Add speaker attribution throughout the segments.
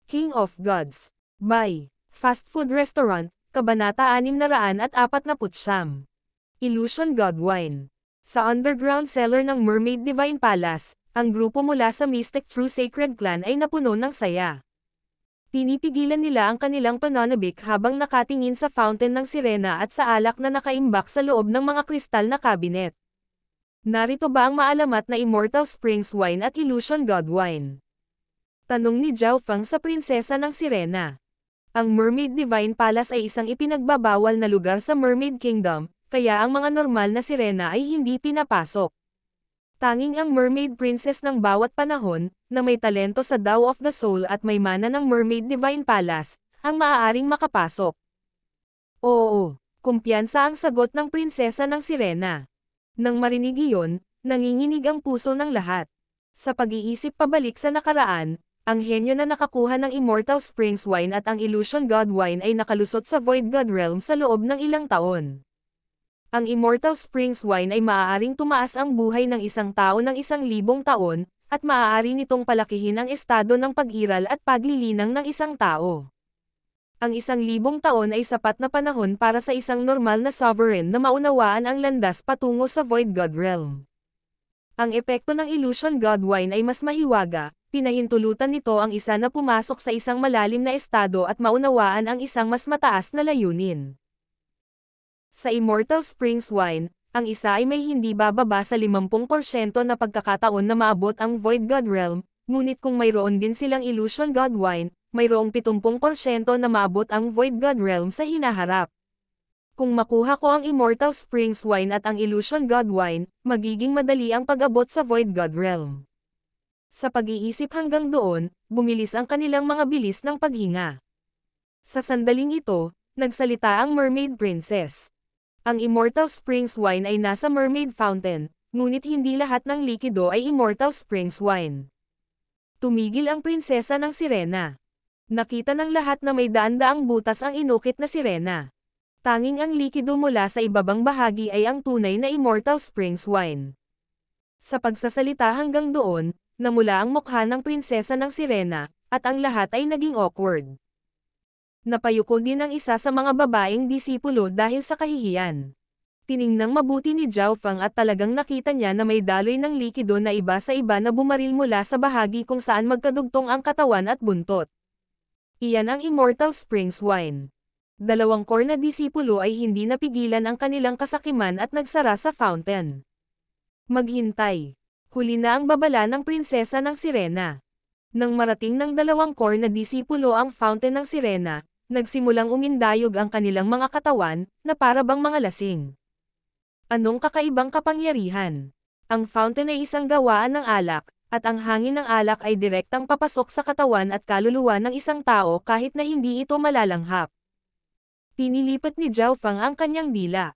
Speaker 1: King of Gods. By Fast Food Restaurant, Kabanata 649. Illusion God Wine. Sa underground cellar ng Mermaid Divine Palace, ang grupo mula sa Mystic True Sacred Clan ay napuno ng saya. Pinipigilan nila ang kanilang pananabik habang nakatingin sa fountain ng sirena at sa alak na nakaimbak sa loob ng mga kristal na cabinet. Narito ba ang maalamat na Immortal Springs Wine at Illusion God Wine? Tanong ni Zhao Feng sa prinsesa ng sirena. Ang Mermaid Divine Palace ay isang ipinagbabawal na lugar sa Mermaid Kingdom, kaya ang mga normal na sirena ay hindi pinapasok. Tanging ang Mermaid Princess ng bawat panahon, na may talento sa Tao of the Soul at may mana ng Mermaid Divine Palace, ang maaaring makapasok. Oo, kumpiyansa ang sagot ng prinsesa ng sirena. Nang marinig iyon, nanginginig ang puso ng lahat. Sa pag-iisip pabalik sa nakaraan, ang henyo na nakakuha ng Immortal Springs Wine at ang Illusion God Wine ay nakalusot sa Void God Realm sa loob ng ilang taon. Ang Immortal Springs Wine ay maaaring tumaas ang buhay ng isang tao ng 1,000 taon, at maaari nitong palakihin ang estado ng pag-iral at paglilinang ng isang tao. Ang 1,000 taon ay sapat na panahon para sa isang normal na sovereign na maunawaan ang landas patungo sa Void God Realm. Ang epekto ng Illusion God Wine ay mas mahiwaga, pinahintulutan nito ang isa na pumasok sa isang malalim na estado at maunawaan ang isang mas mataas na layunin. Sa Immortal Springs Wine, ang isa ay may hindi bababa sa 50% na pagkakataon na maabot ang Void God Realm, ngunit kung mayroon din silang Illusion God Wine, mayroong 70% na maabot ang Void God Realm sa hinaharap. Kung makuha ko ang Immortal Springs Wine at ang Illusion God Wine, magiging madali ang pag-abot sa Void God Realm. Sa pag-iisip hanggang doon, bumilis ang kanilang mga bilis ng paghinga. Sa sandaling ito, nagsalita ang Mermaid Princess. Ang Immortal Springs Wine ay nasa Mermaid Fountain, ngunit hindi lahat ng likido ay Immortal Springs Wine. Tumigil ang prinsesa ng sirena. Nakita ng lahat na may daan-daang butas ang inukit na sirena. Tanging ang likido mula sa ibabang bahagi ay ang tunay na Immortal Springs Wine. Sa pagsasalita hanggang doon, namula ang mukha ng prinsesa ng sirena, at ang lahat ay naging awkward. Napayuko din ang isa sa mga babaeng disipulo dahil sa kahihiyan. Tiningnang mabuti ni Zhao Feng at talagang nakita niya na may daloy ng likido na iba sa iba na bumaril mula sa bahagi kung saan magkadugtong ang katawan at buntot. Iyan ang Immortal Springs Wine. 2 core na disipulo ay hindi napigilan ang kanilang kasakiman at nagsara sa fountain. Maghintay. Huli na ang babala ng prinsesa ng sirena. Nang marating ng 2 core na disipulo ang fountain ng sirena, nagsimulang umindayog ang kanilang mga katawan, na para bang mga lasing. Anong kakaibang kapangyarihan? Ang fountain ay isang gawaan ng alak, at ang hangin ng alak ay direktang papasok sa katawan at kaluluwa ng isang tao kahit na hindi ito malalanghap. Pinilipat ni Zhao Feng ang kanyang dila.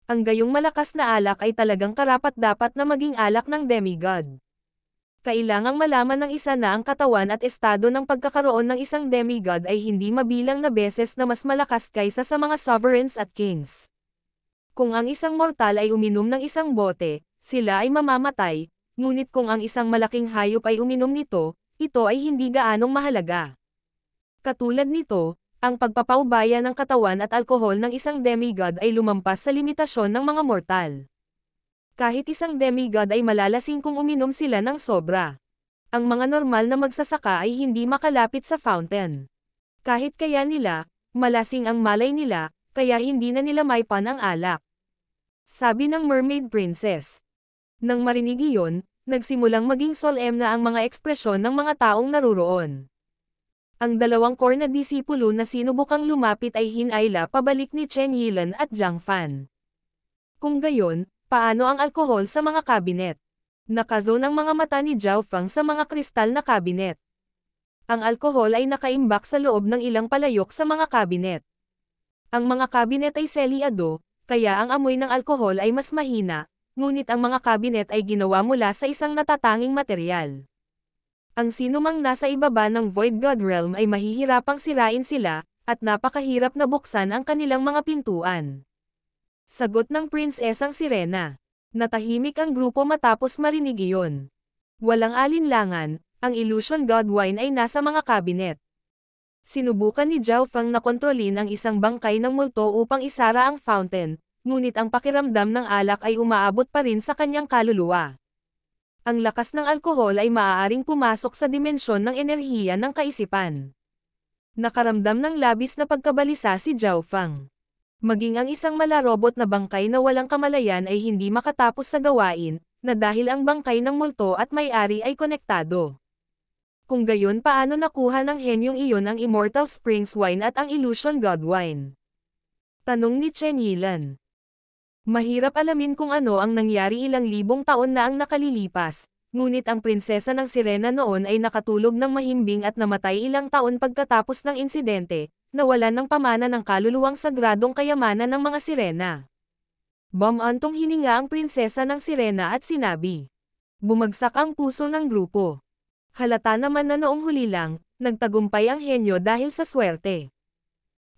Speaker 1: Ang gayong malakas na alak ay talagang karapat-dapat na maging alak ng demigod. Kailangang malaman ng isa na ang katawan at estado ng pagkakaroon ng isang demigod ay hindi mabilang na beses na mas malakas kaysa sa mga sovereigns at kings. Kung ang isang mortal ay uminom ng isang bote, sila ay mamamatay, ngunit kung ang isang malaking hayop ay uminom nito, ito ay hindi gaanong mahalaga. Katulad nito, ang pagpapaubaya ng katawan at alkohol ng isang demigod ay lumampas sa limitasyon ng mga mortal. Kahit isang demigod ay malalasing kung uminom sila ng sobra. Ang mga normal na magsasaka ay hindi makalapit sa fountain. Kahit kaya nila, malasing ang malay nila, kaya hindi na nila maipan ang alak. Sabi ng Mermaid Princess. Nang marinig iyon, nagsimulang maging solemn na ang mga ekspresyon ng mga taong naruroon. Ang 2 core na disipulo na sinubukang lumapit ay hinayla pabalik ni Chen Yilan at Zhang Fan. Kung gayon, paano ang alkohol sa mga kabinet? Nakazone ang mga mata ni Zhao Feng sa mga kristal na kabinet. Ang alkohol ay nakaimbak sa loob ng ilang palayok sa mga kabinet. Ang mga kabinet ay selyado, kaya ang amoy ng alkohol ay mas mahina, ngunit ang mga kabinet ay ginawa mula sa isang natatanging materyal. Ang sinumang nasa ibaba ng Void God Realm ay mahihirapang sirain sila, at napakahirap na buksan ang kanilang mga pintuan. Sagot ng prinsesang sirena. Natahimik ang grupo matapos marinig iyon. Walang alinlangan, ang Illusion God Wine ay nasa mga kabinet. Sinubukan ni Zhao Feng na kontrolin ang isang bangkay ng multo upang isara ang fountain, ngunit ang pakiramdam ng alak ay umaabot pa rin sa kanyang kaluluwa. Ang lakas ng alkohol ay maaaring pumasok sa dimensyon ng enerhiya ng kaisipan. Nakaramdam ng labis na pagkabalisa si Zhao Feng. Maging ang isang malarobot na bangkay na walang kamalayan ay hindi makatapos sa gawain, na dahil ang bangkay ng multo at may-ari ay konektado. Kung gayon paano nakuha ng henyong iyon ang Immortal Springs Wine at ang Illusion God Wine? Tanong ni Chen Yilan. Mahirap alamin kung ano ang nangyari ilang libong taon na ang nakalilipas, ngunit ang prinsesa ng Sirena noon ay nakatulog ng mahimbing at namatay ilang taon pagkatapos ng insidente, nawalan ng pamana ng kaluluwang sagradong kayamanan ng mga sirena. Bumantong hininga ang prinsesa ng Sirena at sinabi. Bumagsak ang puso ng grupo. Halata naman na noong huli lang, nagtagumpay ang henyo dahil sa swerte.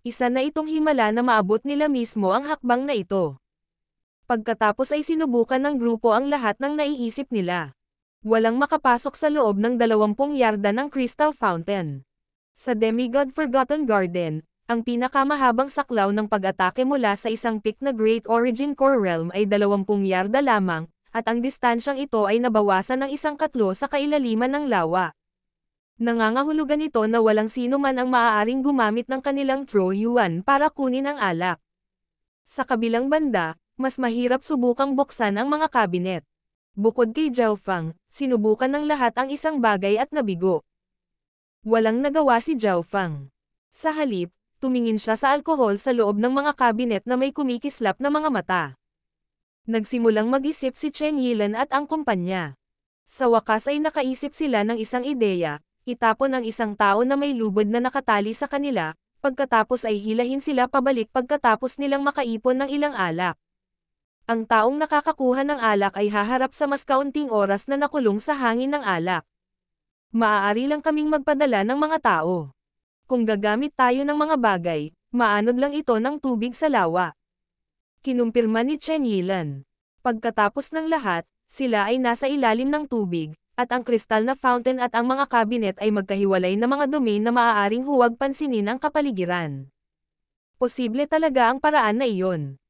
Speaker 1: Isa na itong himala na maabot nila mismo ang hakbang na ito. Pagkatapos ay sinubukan ng grupo ang lahat ng naiisip nila. Walang makapasok sa loob ng 20 yarda ng Crystal Fountain. Sa Demigod Forgotten Garden, ang pinakamahabang saklaw ng pag-atake mula sa isang peak na Great Origin Core Realm ay 20 yarda lamang, at ang distansyang ito ay nabawasan ng 1/4 sa kailaliman ng lawa. Nangangahulugan ito na walang sino man ang maaaring gumamit ng kanilang Tro Yuan para kunin ang alak. Sa kabilang banda, mas mahirap subukang buksan ang mga kabinet. Bukod kay Zhao Feng, sinubukan ng lahat ang isang bagay at nabigo. Walang nagawa si Zhao Feng. Sa halip, tumingin siya sa alkohol sa loob ng mga kabinet na may kumikislap na mga mata. Nagsimulang mag-isip si Chen Yilan at ang kumpanya. Sa wakas ay nakaisip sila ng isang ideya, itapon ang isang tao na may lubod na nakatali sa kanila, pagkatapos ay hilahin sila pabalik pagkatapos nilang makaipon ng ilang alak. Ang taong nakakakuha ng alak ay haharap sa mas kaunting oras na nakulong sa hangin ng alak. Maaari lang kaming magpadala ng mga tao. Kung gagamit tayo ng mga bagay, maanod lang ito ng tubig sa lawa. Kinumpirma ni Chen Yilan. Pagkatapos ng lahat, sila ay nasa ilalim ng tubig, at ang kristal na fountain at ang mga kabinet ay magkahiwalay na mga domain na maaaring huwag pansinin ang kapaligiran. Posible talaga ang paraan na iyon.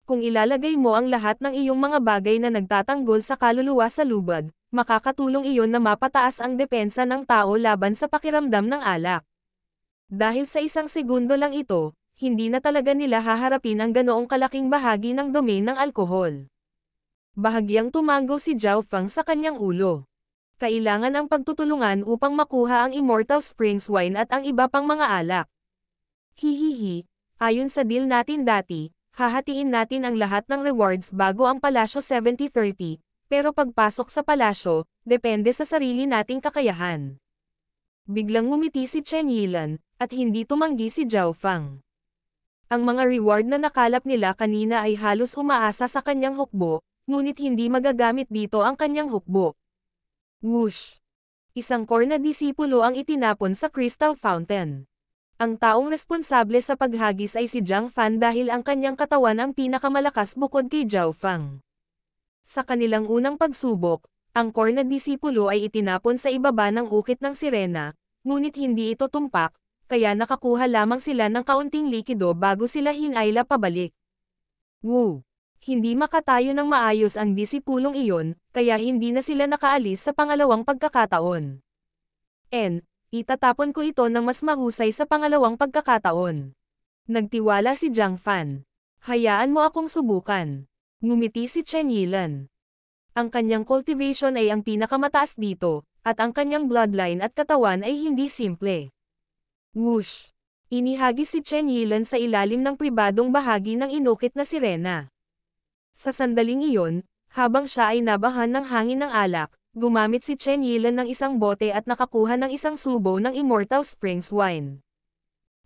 Speaker 1: Kung ilalagay mo ang lahat ng iyong mga bagay na nagtatanggol sa kaluluwa sa lubad, makakatulong iyon na mapataas ang depensa ng tao laban sa pakiramdam ng alak. Dahil sa 1 segundo lang ito, hindi na talaga nila haharapin ang ganoong kalaking bahagi ng domain ng alkohol. Bahagyang tumango si Zhao Feng sa kanyang ulo. Kailangan ang pagtutulungan upang makuha ang Immortal Springs Wine at ang iba pang mga alak. Hihihi, ayon sa deal natin dati, hahatiin natin ang lahat ng rewards bago ang palasyo 70-30, pero pagpasok sa palasyo, depende sa sarili nating kakayahan. Biglang ngumiti si Chen Yilan, at hindi tumanggi si Zhao Feng. Ang mga reward na nakalap nila kanina ay halos umaasa sa kanyang hukbo, ngunit hindi magagamit dito ang kanyang hukbo. Whoosh! Isang core na disipulo ang itinapon sa Crystal Fountain. Ang taong responsable sa paghagis ay si Zhang Fan dahil ang kanyang katawan ang pinakamalakas bukod kay Zhao Feng. Sa kanilang unang pagsubok, ang core na disipulo ay itinapon sa ibaba ng ukit ng sirena, ngunit hindi ito tumpak, kaya nakakuha lamang sila ng kaunting likido bago sila hinayla pabalik. Woo! Hindi makatayo ng maayos ang disipulong iyon, kaya hindi na sila nakaalis sa pangalawang pagkakataon. Itatapon ko ito ng mas mahusay sa pangalawang pagkakataon. Nagtiwala si Zhang Fan. Hayaan mo akong subukan. Ngumiti si Chen Yilan. Ang kanyang cultivation ay ang pinakamataas dito, at ang kanyang bloodline at katawan ay hindi simple. Whoosh! Inihagis si Chen Yilan sa ilalim ng pribadong bahagi ng inukit na sirena. Sa sandaling iyon, habang siya ay nabahan ng hangin ng alak, gumamit si Chen Yilan ng isang bote at nakakuha ng isang subo ng Immortal Springs Wine.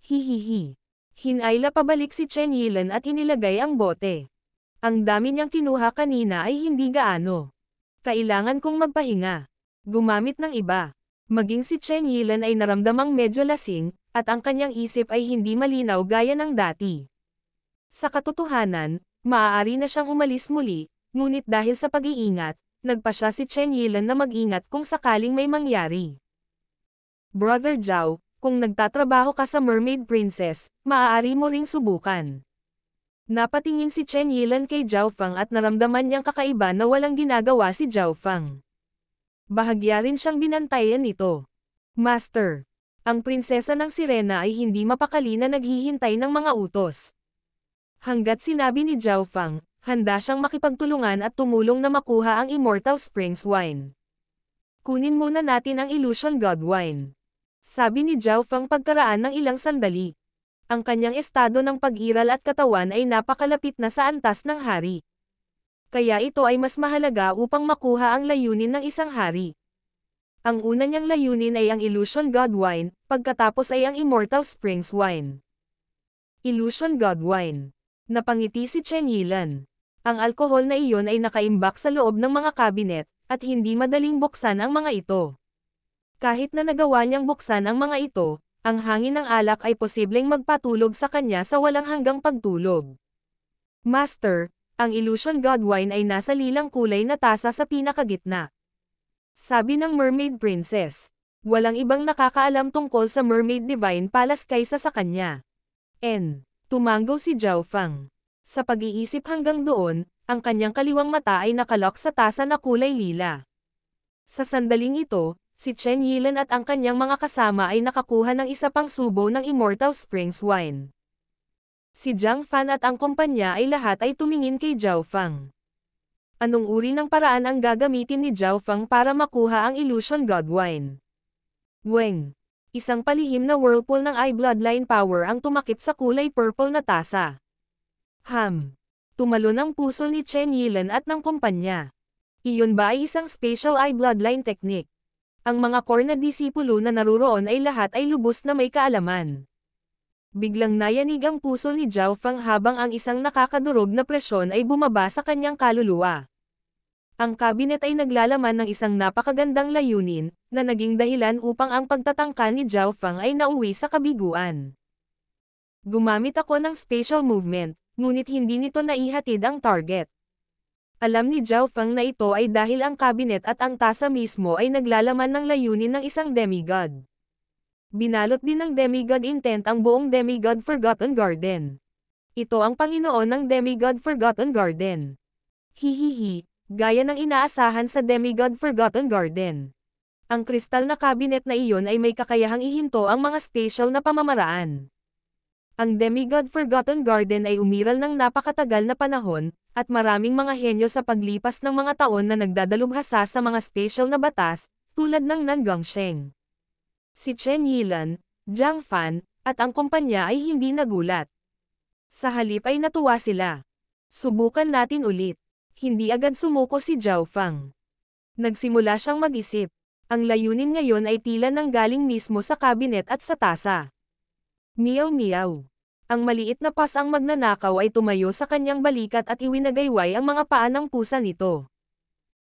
Speaker 1: Hihihi. Hinayla pabalik si Chen Yilan at inilagay ang bote. Ang dami niyang kinuha kanina ay hindi gaano. Kailangan kong magpahinga. Gumamit ng iba. Maging si Chen Yilan ay naramdamang medyo lasing, at ang kanyang isip ay hindi malinaw gaya ng dati. Sa katotohanan, maaari na siyang umalis muli, ngunit dahil sa pag-iingat, nagpasya si Chen Yilan na mag-ingat kung sakaling may mangyari. Brother Zhao, kung nagtatrabaho ka sa Mermaid Princess, maaari mo ring subukan. Napatingin si Chen Yilan kay Zhao Fang at naramdaman niyang kakaiba na walang ginagawa si Zhao Fang. Bahagya rin siyang binantayan nito. Master, ang prinsesa ng Sirena ay hindi mapakali na naghihintay ng mga utos. Hanggat sinabi ni Zhao Fang, handa siyang makipagtulungan at tumulong na makuha ang Immortal Springs Wine. Kunin muna natin ang Illusion God Wine. Sabi ni Zhao Fang pagkaraan ng ilang sandali. Ang kanyang estado ng pag-iral at katawan ay napakalapit na sa antas ng hari. Kaya ito ay mas mahalaga upang makuha ang layunin ng isang hari. Ang una niyang layunin ay ang Illusion God Wine, pagkatapos ay ang Immortal Springs Wine. Illusion God Wine. Napangiti si Chen Yilan. Ang alkohol na iyon ay nakaimbak sa loob ng mga kabinet, at hindi madaling buksan ang mga ito. Kahit na nagawa niyang buksan ang mga ito, ang hangin ng alak ay posibleng magpatulog sa kanya sa walang hanggang pagtulog. Master, ang Illusion God Wine ay nasa lilang kulay na tasa sa pinakagitna. Sabi ng Mermaid Princess. Walang ibang nakakaalam tungkol sa Mermaid Divine Palace kaysa sa kanya. Tumango si Zhao Fang. Sa pag-iisip hanggang doon, ang kanyang kaliwang mata ay nakalok sa tasa na kulay lila. Sa sandaling ito, si Chen Yilan at ang kanyang mga kasama ay nakakuha ng isa pang subo ng Immortal Springs Wine. Si Zhang Fan at ang kumpanya ay lahat ay tumingin kay Zhao Fang. Anong uri ng paraan ang gagamitin ni Zhao Fang para makuha ang Illusion God Wine? Weng. Isang palihim na whirlpool ng eye bloodline power ang tumakip sa kulay purple na tasa. Tumalo ng puso ni Chen Yilan at ng kumpanya. Iyon ba ay isang special eye bloodline technique? Ang mga core na disipulo na naruroon ay lahat ay lubos na may kaalaman. Biglang nayanig ang puso ni Zhao Fang habang ang isang nakakadurog na presyon ay bumaba sa kanyang kaluluwa. Ang kabinet ay naglalaman ng isang napakagandang layunin, na naging dahilan upang ang pagtatangka ni Zhao Fang ay nauwi sa kabiguan. Gumamit ako ng special movement, ngunit hindi nito naihatid ang target. Alam ni Zhao Fang na ito ay dahil ang kabinet at ang tasa mismo ay naglalaman ng layunin ng isang demigod. Binalot din ng demigod intent ang buong Demigod Forgotten Garden. Ito ang Panginoon ng Demigod Forgotten Garden. Hihihi, gaya ng inaasahan sa Demigod Forgotten Garden. Ang kristal na kabinet na iyon ay may kakayahang ihinto ang mga special na pamamaraan. Ang Demigod Forgotten Garden ay umiral ng napakatagal na panahon, at maraming mga henyo sa paglipas ng mga taon na nagdadalubhasa sa mga special na batas, tulad ng Nangongsheng. Si Chen Yilan, Zhang Fan, at ang kumpanya ay hindi nagulat. Sa halip ay natuwa sila. Subukan natin ulit. Hindi agad sumuko si Zhao Fang. Nagsimula siyang mag-isip. Ang layunin ngayon ay tila nang galing mismo sa kabinet at sa tasa. Meow meow. Ang maliit na pasang magnanakaw ay tumayo sa kanyang balikat at iwinagayway ang mga paa ng pusa nito.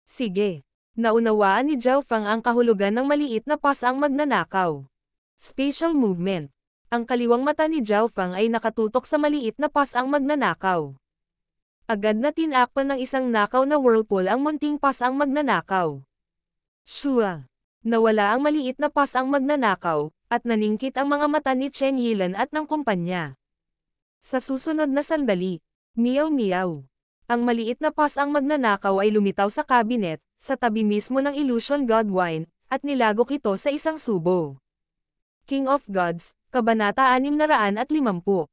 Speaker 1: Sige. Naunawaan ni Zhao Fang ang kahulugan ng maliit na pasang magnanakaw. Spatial movement. Ang kaliwang mata ni Zhao Fang ay nakatutok sa maliit na pasang magnanakaw. Agad na tinakpan ng isang nakaw na whirlpool ang munting pasang magnanakaw. Shua. Nawala ang maliit na pasang magnanakaw, at naningkit ang mga mata ni Chen Yilan at ng kumpanya. Sa susunod na sandali, meow meow. Ang maliit na pasang magnanakaw ay lumitaw sa kabinet, sa tabi mismo ng Illusion God Wine, at nilagok ito sa isang subo. King of Gods, Kabanata 650.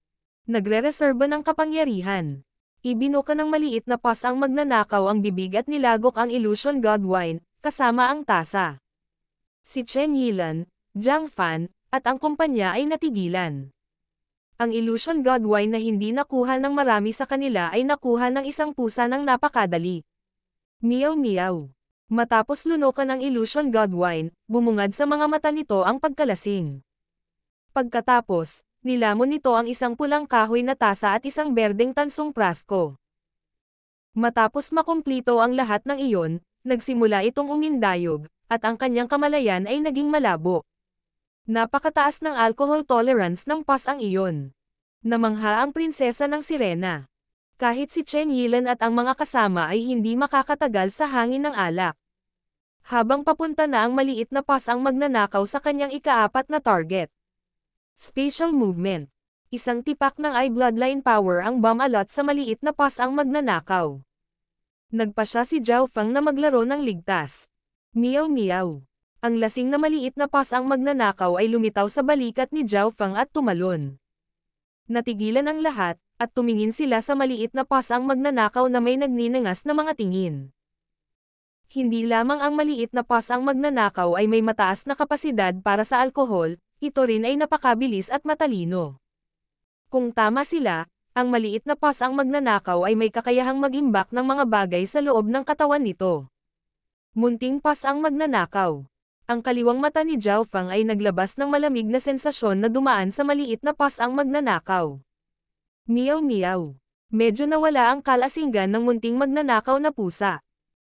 Speaker 1: Nagre-reserba ng kapangyarihan. Ibinuka ng maliit na pasang magnanakaw ang bibig at nilagok ang Illusion God Wine, kasama ang tasa. Si Chen Yilan, Zhang Fan, at ang kumpanya ay natigilan. Ang Illusion God Wine na hindi nakuha ng marami sa kanila ay nakuha ng isang pusa ng napakadali. Meow meow. Matapos lunukan ng Illusion God Wine, bumungad sa mga mata nito ang pagkalasing. Pagkatapos, nilamon nito ang isang pulang kahoy na tasa at isang berdeng tansong prasko. Matapos makumplito ang lahat ng iyon, nagsimula itong umindayog, at ang kanyang kamalayan ay naging malabo. Napakataas ng alcohol tolerance ng pasang iyon. Namangha ang prinsesa ng Sirena. Kahit si Chen Yilan at ang mga kasama ay hindi makakatagal sa hangin ng alak. Habang papunta na ang maliit na pasang magnanakaw sa kanyang ikaapat na target. Spatial movement. Isang tipak ng bloodline power ang bumalot sa maliit na pasang magnanakaw. Nagpa siya si Zhao Feng na maglaro ng ligtas. Meow meow. Ang lasing na maliit na pasang magnanakaw ay lumitaw sa balikat ni Zhao Feng at tumalon. Natigilan ang lahat, at tumingin sila sa maliit na pasang magnanakaw na may nagninangas na mga tingin. Hindi lamang ang maliit na pasang magnanakaw ay may mataas na kapasidad para sa alkohol, ito rin ay napakabilis at matalino. Kung tama sila, ang maliit na pasang magnanakaw ay may kakayahang mag-imbak ng mga bagay sa loob ng katawan nito. Munting pasang magnanakaw. Ang kaliwang mata ni Zhao Feng ay naglabas ng malamig na sensasyon na dumaan sa maliit na pasang magnanakaw. Meow meow. Medyo nawala ang kalasinggan ng munting magnanakaw na pusa.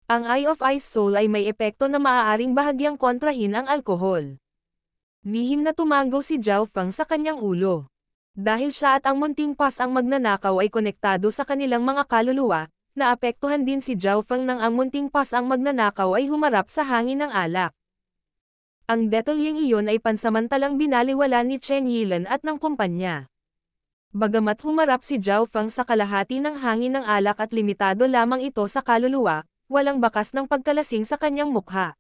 Speaker 1: Ang Eye of Ice Soul ay may epekto na maaaring bahagyang kontrahin ang alkohol. Lihim na tumango si Zhao Feng sa kanyang ulo. Dahil siya at ang munting pasang magnanakaw ay konektado sa kanilang mga kaluluwa, naapektuhan din si Zhao Feng nang ang munting pasang magnanakaw ay humarap sa hangin ng alak. Ang detalyeng iyon ay pansamantalang binaliwala ni Chen Yilan at ng kumpanya. Bagamat humarap si Zhao Feng sa kalahati ng hangin ng alak at limitado lamang ito sa kaluluwa, walang bakas ng pagkalasing sa kanyang mukha.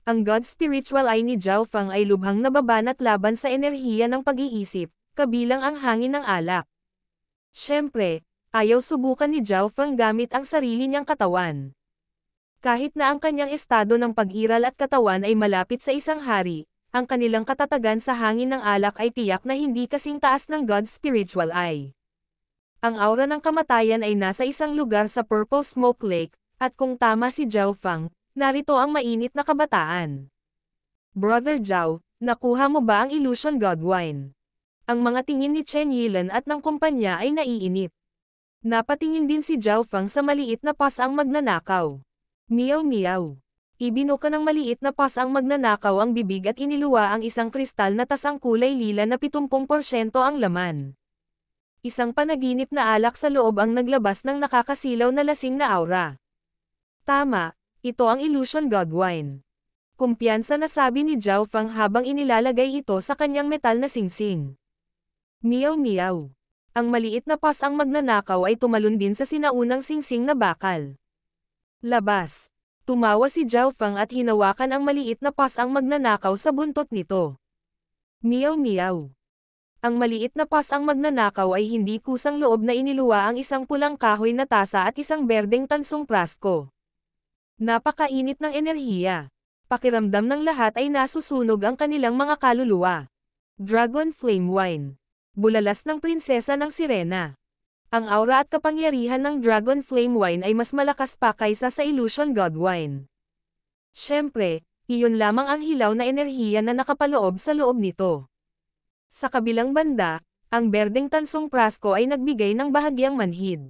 Speaker 1: Ang God Spiritual Eye ni Zhao Feng ay lubhang nababanat laban sa enerhiya ng pag-iisip, kabilang ang hangin ng alak. Siyempre, ayaw subukan ni Zhao Feng gamit ang sarili niyang katawan. Kahit na ang kanyang estado ng pag-iral at katawan ay malapit sa isang hari, ang kanilang katatagan sa hangin ng alak ay tiyak na hindi kasing taas ng God's Spiritual Eye. Ang aura ng kamatayan ay nasa isang lugar sa Purple Smoke Lake, at kung tama si Zhao Feng, narito ang mainit na kabataan. Brother Zhao, nakuha mo ba ang Illusion God Wine? Ang mga tingin ni Chen Yilan at ng kumpanya ay naiinip. Napatingin din si Zhao Feng sa maliit na pasang magnanakaw. Meow meow. Ibinuka ng maliit na pasang magnanakaw ang bibig at iniluwa ang isang kristal na tasang kulay lila na 70% ang laman. Isang panaginip na alak sa loob ang naglabas ng nakakasilaw na lasing na aura. Tama, ito ang Illusion God Wine. Kumpiyansa na sabi ni Zhao Feng habang inilalagay ito sa kanyang metal na singsing. Meow meow. Ang maliit na pasang magnanakaw ay tumalon din sa sinaunang singsing na bakal. Labas. Tumawa si Zhao Feng at hinawakan ang maliit na pasang magnanakaw sa buntot nito. Meow meow. Ang maliit na pasang magnanakaw ay hindi kusang loob na iniluwa ang isang pulang kahoy na tasa at isang berdeng tansong prasko. Napakainit ng enerhiya. Pakiramdam ng lahat ay nasusunog ang kanilang mga kaluluwa. Dragon Flame Wine. Bulalas ng prinsesa ng sirena. Ang aura at kapangyarihan ng Dragon Flame Wine ay mas malakas pa kaysa sa Illusion God Wine. Siyempre, iyon lamang ang hilaw na enerhiya na nakapaloob sa loob nito. Sa kabilang banda, ang berdeng tansong prasko ay nagbigay ng bahagyang manhid.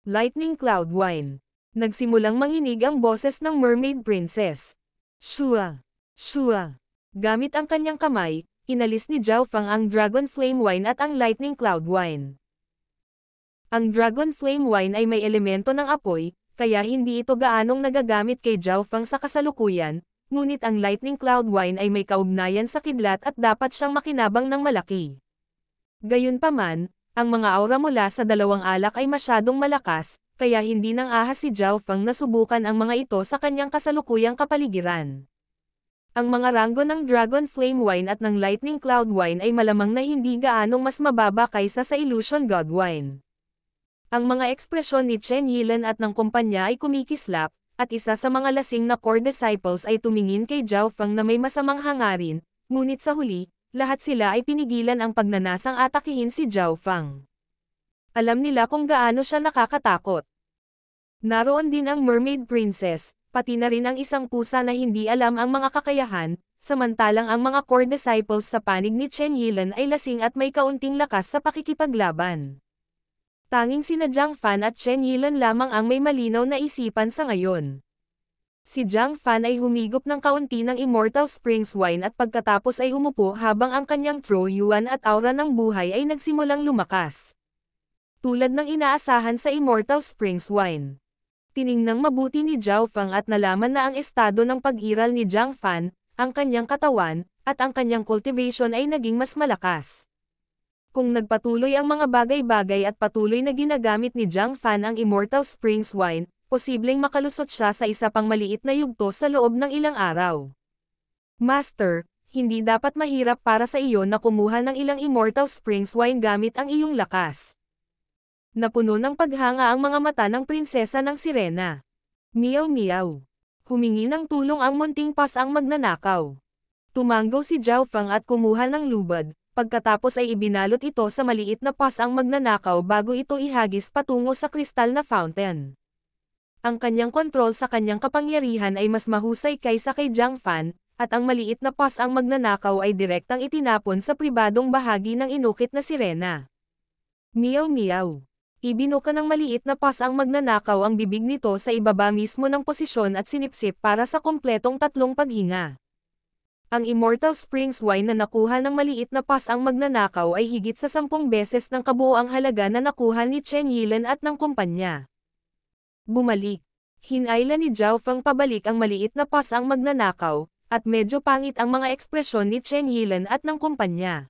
Speaker 1: Lightning Cloud Wine. Nagsimulang manginig ang boses ng Mermaid Princess. Shua! Shua! Gamit ang kanyang kamay, inalis ni Zhao Feng ang Dragon Flame Wine at ang Lightning Cloud Wine. Ang Dragon Flame Wine ay may elemento ng apoy, kaya hindi ito gaanong nagagamit kay Zhao Feng sa kasalukuyan, ngunit ang Lightning Cloud Wine ay may kaugnayan sa kidlat at dapat siyang makinabang ng malaki. Gayunpaman, ang mga aura mula sa dalawang alak ay masyadong malakas, kaya hindi nang ahas si Zhao Feng na subukan ang mga ito sa kanyang kasalukuyang kapaligiran. Ang mga ranggo ng Dragon Flame Wine at ng Lightning Cloud Wine ay malamang na hindi gaanong mas mababa kaysa sa Illusion God Wine. Ang mga ekspresyon ni Chen Yilan at ng kumpanya ay kumikislap, at isa sa mga lasing na core disciples ay tumingin kay Zhao Feng na may masamang hangarin, ngunit sa huli, lahat sila ay pinigilan ang pagnanasang atakihin si Zhao Feng. Alam nila kung gaano siya nakakatakot. Naroon din ang Mermaid Princess, pati na rin ang isang pusa na hindi alam ang mga kakayahan, samantalang ang mga core disciples sa panig ni Chen Yilan ay lasing at may kaunting lakas sa pakikipaglaban. Tanging sina Zhang Fan at Chen Yilan lamang ang may malinaw na isipan sa ngayon. Si Zhang Fan ay humigop ng kaunti ng Immortal Springs Wine at pagkatapos ay umupo habang ang kanyang Tro Yuan at aura ng buhay ay nagsimulang lumakas. Tulad ng inaasahan sa Immortal Springs Wine. Tiningnang mabuti ni Zhao Feng at nalaman na ang estado ng pag-iral ni Zhang Fan ang kanyang katawan, at ang kanyang cultivation ay naging mas malakas. Kung nagpatuloy ang mga bagay-bagay at patuloy na ginagamit ni Jiang Fan ang Immortal Springs Wine, posibleng makalusot siya sa isa pang maliit na yugto sa loob ng ilang araw. Master, hindi dapat mahirap para sa iyo na kumuha ng ilang Immortal Springs Wine gamit ang iyong lakas. Napuno ng paghanga ang mga mata ng prinsesa ng sirena. Meow meow. Humingi ng tulong ang munting pas ang magnanakaw. Tumanggo si Zhao Feng at kumuha ng lubad, pagkatapos ay ibinalot ito sa maliit na pas ang magnanakaw bago ito ihagis patungo sa kristal na fountain. Ang kanyang kontrol sa kanyang kapangyarihan ay mas mahusay kaysa kay Jiang Fan, at ang maliit na pas ang magnanakaw ay direktang itinapon sa pribadong bahagi ng inukit na sirena. Meow meow. Ibinuka ng maliit na pas ang magnanakaw ang bibig nito sa ibaba mismo ng posisyon at sinipsip para sa kompletong 3 paghinga. Ang Immortal Springs Wine na nakuha ng maliit na pas ang magnanakaw ay higit sa 10 beses ng kabuoang halaga na nakuha ni Chen Yilan at ng kumpanya. Bumalik. Hinayla ni Zhao Feng pabalik ang maliit na pas ang magnanakaw, at medyo pangit ang mga ekspresyon ni Chen Yilan at ng kumpanya.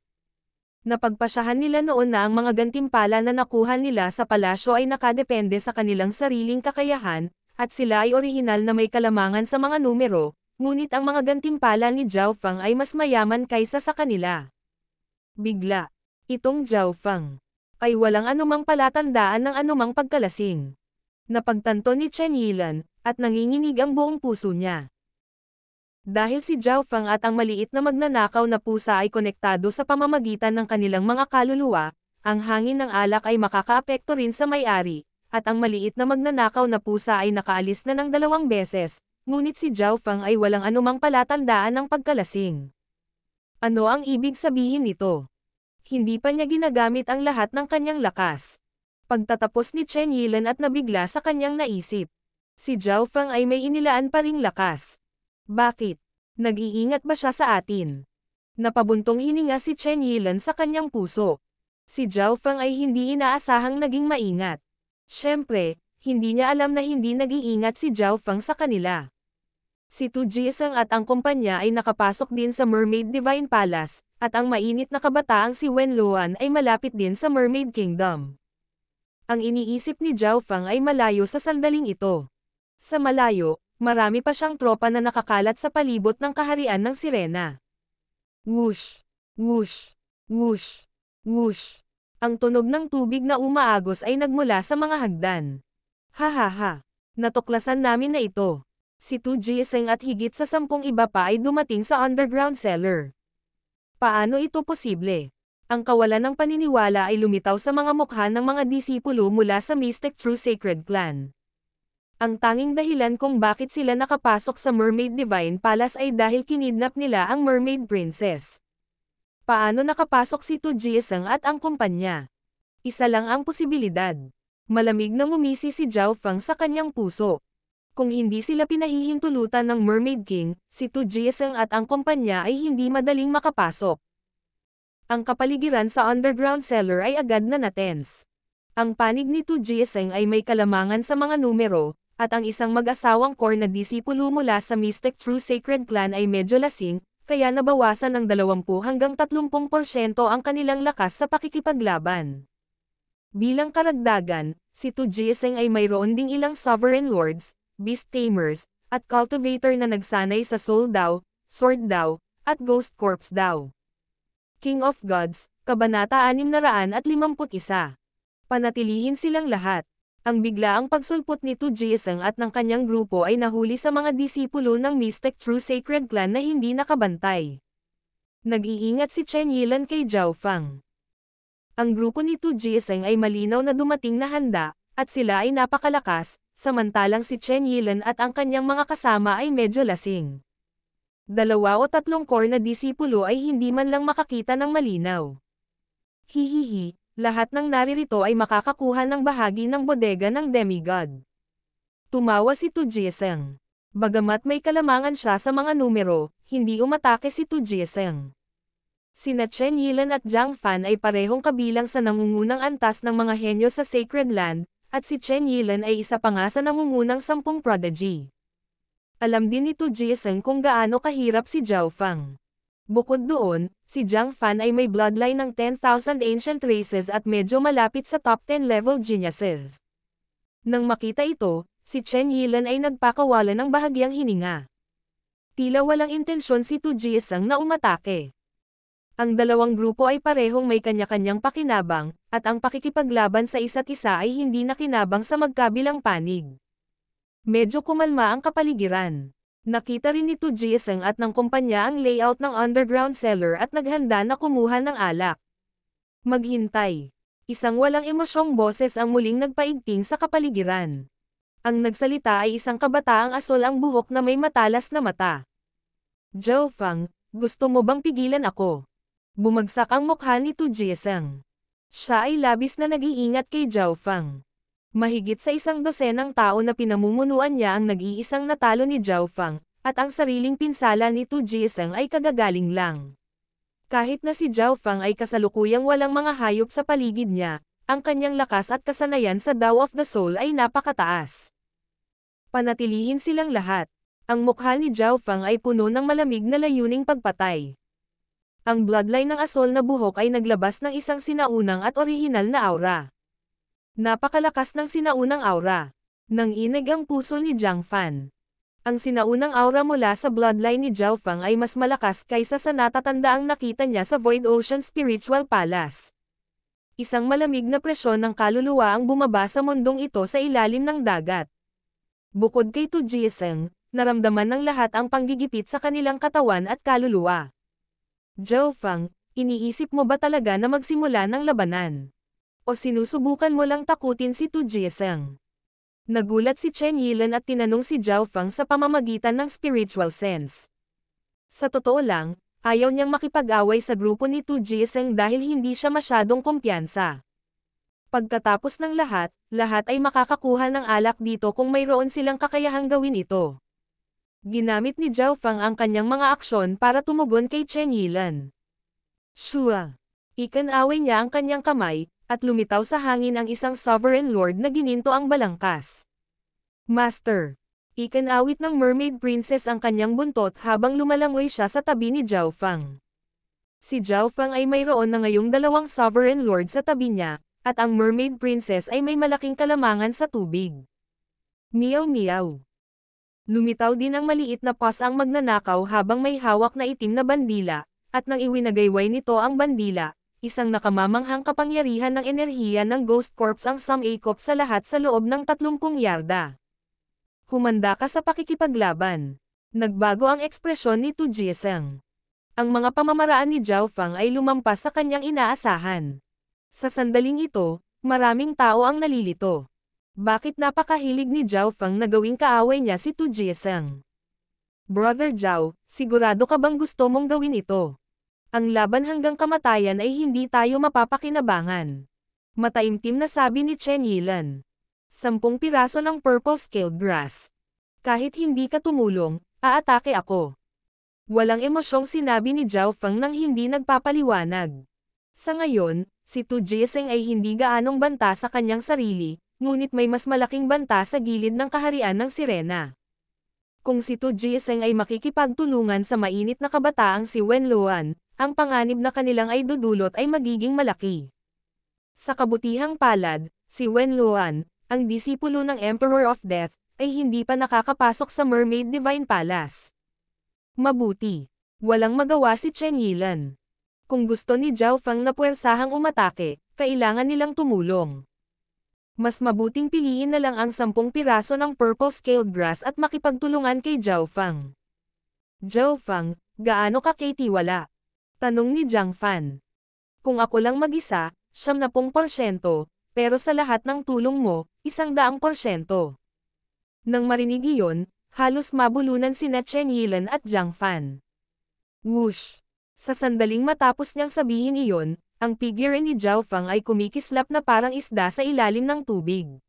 Speaker 1: Napagpasyahan nila noon na ang mga gantimpala na nakuha nila sa palasyo ay nakadepende sa kanilang sariling kakayahan, at sila ay orihinal na may kalamangan sa mga numero, ngunit ang mga gantimpala ni Zhao Feng ay mas mayaman kaysa sa kanila. Bigla, itong Zhao Feng ay walang anumang palatandaan ng anumang pagkalasing. Napagtanto ni Chen Yilan, at nanginginig ang buong puso niya. Dahil si Zhao Feng at ang maliit na magnanakaw na pusa ay konektado sa pamamagitan ng kanilang mga kaluluwa, ang hangin ng alak ay makakaapekto rin sa may-ari, at ang maliit na magnanakaw na pusa ay nakaalis na ng 2 beses, ngunit si Zhao Feng ay walang anumang palatandaan ng pagkalasing. Ano ang ibig sabihin nito? Hindi pa niya ginagamit ang lahat ng kanyang lakas. Pagtatapos ni Chen Yilan at nabigla sa kanyang naisip, si Zhao Feng ay may inilaan pa ring lakas. Bakit? Nag-iingat ba siya sa atin? Napabuntong hininga si Chen Yilan sa kanyang puso. Si Zhao Feng ay hindi inaasahang naging maingat. Siyempre, hindi niya alam na hindi nag-iingat si Zhao Feng sa kanila. Si Tu Jiseng at ang kumpanya ay nakapasok din sa Mermaid Divine Palace, at ang mainit na kabataang si Wen Luan ay malapit din sa Mermaid Kingdom. Ang iniisip ni Zhao Feng ay malayo sa sandaling ito. Sa malayo, marami pa siyang tropa na nakakalat sa palibot ng kaharian ng sirena. Whoosh! Whoosh! Whoosh! Whoosh! Ang tunog ng tubig na umaagos ay nagmula sa mga hagdan. Ha ha ha! Natuklasan namin na ito. Si Tu Jiseng at higit sa 10 iba pa ay dumating sa underground cellar. Paano ito posible? Ang kawalan ng paniniwala ay lumitaw sa mga mukha ng mga disipulo mula sa Mystic True Sacred Clan. Ang tanging dahilan kung bakit sila nakapasok sa Mermaid Divine Palace ay dahil kinidnap nila ang Mermaid Princess. Paano nakapasok si Tu Jiseng at ang kumpanya? Isa lang ang posibilidad. Malamig na ngumisi si Zhao Feng sa kanyang puso. Kung hindi sila pinahihintulutan ng Mermaid King, si Tu Jiseng at ang kumpanya ay hindi madaling makapasok. Ang kapaligiran sa underground cellar ay agad na natense. Ang panig ni Tu Jiseng ay may kalamangan sa mga numero, at ang isang mag-asawang core na disipulo mula sa Mystic True Sacred Clan ay medyo lasing, kaya nabawasan ng 20 hanggang 30% ang kanilang lakas sa pakikipaglaban. Bilang karagdagan, si Tu Jiseng ay mayroon ding ilang Sovereign Lords, Beast Tamers, at Cultivator na nagsanay sa Soul Dao, Sword Dao, at Ghost Corpse Dao. King of Gods, Kabanata 651. Panatilihin silang lahat. Ang biglaang pagsulpot ni Tu Jiseng at ng kanyang grupo ay nahuli sa mga disipulo ng Mystic True Sacred Clan na hindi nakabantay. Nag-iingat si Chen Yilan kay Zhao Feng. Ang grupo ni Tu Jiseng ay malinaw na dumating na handa, at sila ay napakalakas, samantalang si Chen Yilan at ang kanyang mga kasama ay medyo lasing. 2 o 3 core na disipulo ay hindi man lang makakita ng malinaw. Hihihi. Lahat ng naririto ay makakakuha ng bahagi ng bodega ng demigod. Tumawa si Tu Jiseng. Bagamat may kalamangan siya sa mga numero, hindi umatake si Tu Jiseng. Sina Chen Yilan at Jiang Fan ay parehong kabilang sa nangungunang antas ng mga henyo sa Sacred Land, at si Chen Yilan ay isa pa nga sa nangungunang 10 prodigy. Alam din ni Tu Jieseng kung gaano kahirap si Zhao Fang. Bukod doon, si Zhang Fan ay may bloodline ng 10,000 ancient races at medyo malapit sa top 10 level geniuses. Nang makita ito, si Chen Yilan ay nagpakawala ng bahagyang hininga. Tila walang intensyon si Tu Jieseng na umatake. Ang dalawang grupo ay parehong may kanya-kanyang pakinabang, at ang pakikipaglaban sa isa't isa ay hindi nakinabang sa magkabilang panig. Medyo kumalma ang kapaligiran. Nakita rin ni Tu Jieseng at ng kumpanya ang layout ng underground cellar at naghanda na kumuha ng alak. Maghintay. Isang walang emosyong boses ang muling nagpaigting sa kapaligiran. Ang nagsalita ay isang kabataang asol ang buhok na may matalas na mata. Zhao Fang, gusto mo bang pigilan ako? Bumagsak ang mukha ni Tu Jieseng. Siya ay labis na nag-iingat kay Zhao Fang. Mahigit sa 100 tao na pinamumunuan niya ang nag-iisang natalo ni Zhao Fang, at ang sariling pinsala ni Tu Jieseng ay kagagaling lang. Kahit na si Zhao Fang ay kasalukuyang walang mga hayop sa paligid niya, ang kanyang lakas at kasanayan sa Tao of the Soul ay napakataas. Panatilihin silang lahat. Ang mukha ni Zhao Fang ay puno ng malamig na layuning pagpatay. Ang bloodline ng asol na buhok ay naglabas ng isang sinaunang at orihinal na aura. Napakalakas ng sinaunang aura. Nanginig ang puso ni Zhang Fan. Ang sinaunang aura mula sa bloodline ni Zhao Fang ay mas malakas kaysa sa natatandaang nakita niya sa Void Ocean Spiritual Palace. Isang malamig na presyon ng kaluluwa ang bumaba sa mundong ito sa ilalim ng dagat. Bukod kay Tu Jieseng, naramdaman ng lahat ang panggigipit sa kanilang katawan at kaluluwa. Zhao Fang, iniisip mo ba talaga na magsimula ng labanan? O sinusubukan mo lang takutin si Tu Jieseng? Nagulat si Chen Yilan at tinanong si Zhao Fang sa pamamagitan ng spiritual sense. Sa totoo lang, ayaw niyang makipag-away sa grupo ni Tu Jieseng dahil hindi siya masyadong kumpiyansa. Pagkatapos ng lahat ay makakakuha ng alak dito kung mayroon silang kakayahang gawin ito. Ginamit ni Zhao Fang ang kanyang mga aksyon para tumugon kay Chen Yilan. Shua. Ikanaway niya ang kanyang kamay, at lumitaw sa hangin ang isang sovereign lord na gininto ang balangkas. Master. Ikanawit ng mermaid princess ang kanyang buntot habang lumalangoy siya sa tabi ni Zhao Fang. Si Zhao Fang ay mayroon na ngayong dalawang sovereign lord sa tabi niya, at ang mermaid princess ay may malaking kalamangan sa tubig. Meow meow. Lumitaw din ang maliit na paws ang magnanakaw habang may hawak na itim na bandila, at nang iwinagayway nito ang bandila, isang nakamamanghang kapangyarihan ng enerhiya ng Ghost Corps ang sumakop sa lahat sa loob ng 30 yarda. Humanda ka sa pakikipaglaban. Nagbago ang ekspresyon ni Tu Jieseng. Ang mga pamamaraan ni Zhao Fang ay lumampas sa kanyang inaasahan. Sa sandaling ito, maraming tao ang nalilito. Bakit napakahilig ni Zhao Fang na gawing kaaway niya si Tu Jieseng? Brother Zhao, sigurado ka bang gusto mong gawin ito? Ang laban hanggang kamatayan ay hindi tayo mapapakinabangan. Mataimtim na sabi ni Chen Yilan. 10 piraso ng purple scaled grass. Kahit hindi ka tumulong, aatake ako. Walang emosyong sinabi ni Zhao Fang nang hindi nagpapaliwanag. Sa ngayon, si Tu Jieseng ay hindi gaanong banta sa kanyang sarili, ngunit may mas malaking banta sa gilid ng kaharian ng sirena. Kung si Tu Jieseng ay makikipagtulungan sa mainit na kabataang si Wen Luan, ang panganib na kanilang ay dudulot ay magiging malaki. Sa kabutihang palad, si Wen Luan, ang disipulo ng Emperor of Death, ay hindi pa nakakapasok sa Mermaid Divine Palace. Mabuti. Walang magawa si Chen Yilan. Kung gusto ni Zhao Fang na puwersahang umatake, kailangan nilang tumulong. Mas mabuting piliin na lang ang 10 piraso ng purple scaled grass at makipagtulungan kay Zhao Fang. Zhao Fang, gaano ka kay-tiwala? Tanong ni Zhang Fan. Kung ako lang mag-isa, 70%, pero sa lahat ng tulong mo, 100%. Nang marinig iyon, halos mabulunan sina Chen Yilan at Zhang Fan. Whoosh! Sa sandaling matapos niyang sabihin iyon, ang figure ni Zhao Fang ay kumikislap na parang isda sa ilalim ng tubig.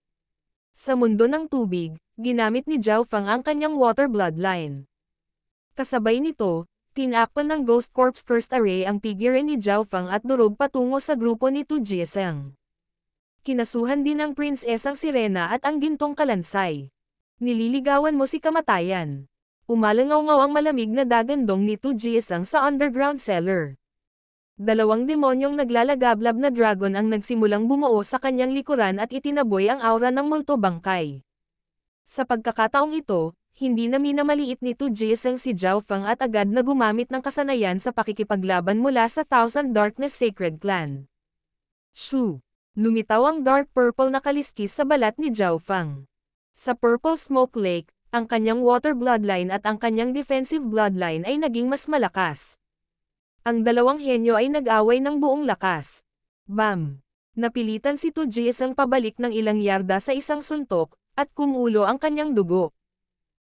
Speaker 1: Sa mundo ng tubig, ginamit ni Zhao Fang ang kanyang water bloodline. Kasabay nito, tinakpan ng Ghost Corps Cursed Array ang figure ni Zhao Fang at durog patungo sa grupo ni Tu Jieseng. Kinasuhan din ng prinsesang sirena at ang gintong kalansay. Nililigawan mo si kamatayan. Umalangaw-ngaw ang malamig na dagandong ni Tu Jiesang sa underground cellar. Dalawang demonyong naglalagablab na dragon ang nagsimulang bumuo sa kanyang likuran at itinaboy ang aura ng multo bangkay. Sa pagkakataong ito, hindi na minamaliit ni Tu Jiesang si Zhao Feng at agad na gumamit ng kasanayan sa pakikipaglaban mula sa Thousand Darkness Sacred Clan. Shu! Lumitaw ang dark purple na kaliskis sa balat ni Zhao Feng. Sa Purple Smoke Lake, ang kanyang water bloodline at ang kanyang defensive bloodline ay naging mas malakas. Ang dalawang henyo ay nag-away ng buong lakas. Bam! Napilitan si Tu Jiesang pabalik ng ilang yarda sa isang suntok, at kumulo ang kanyang dugo.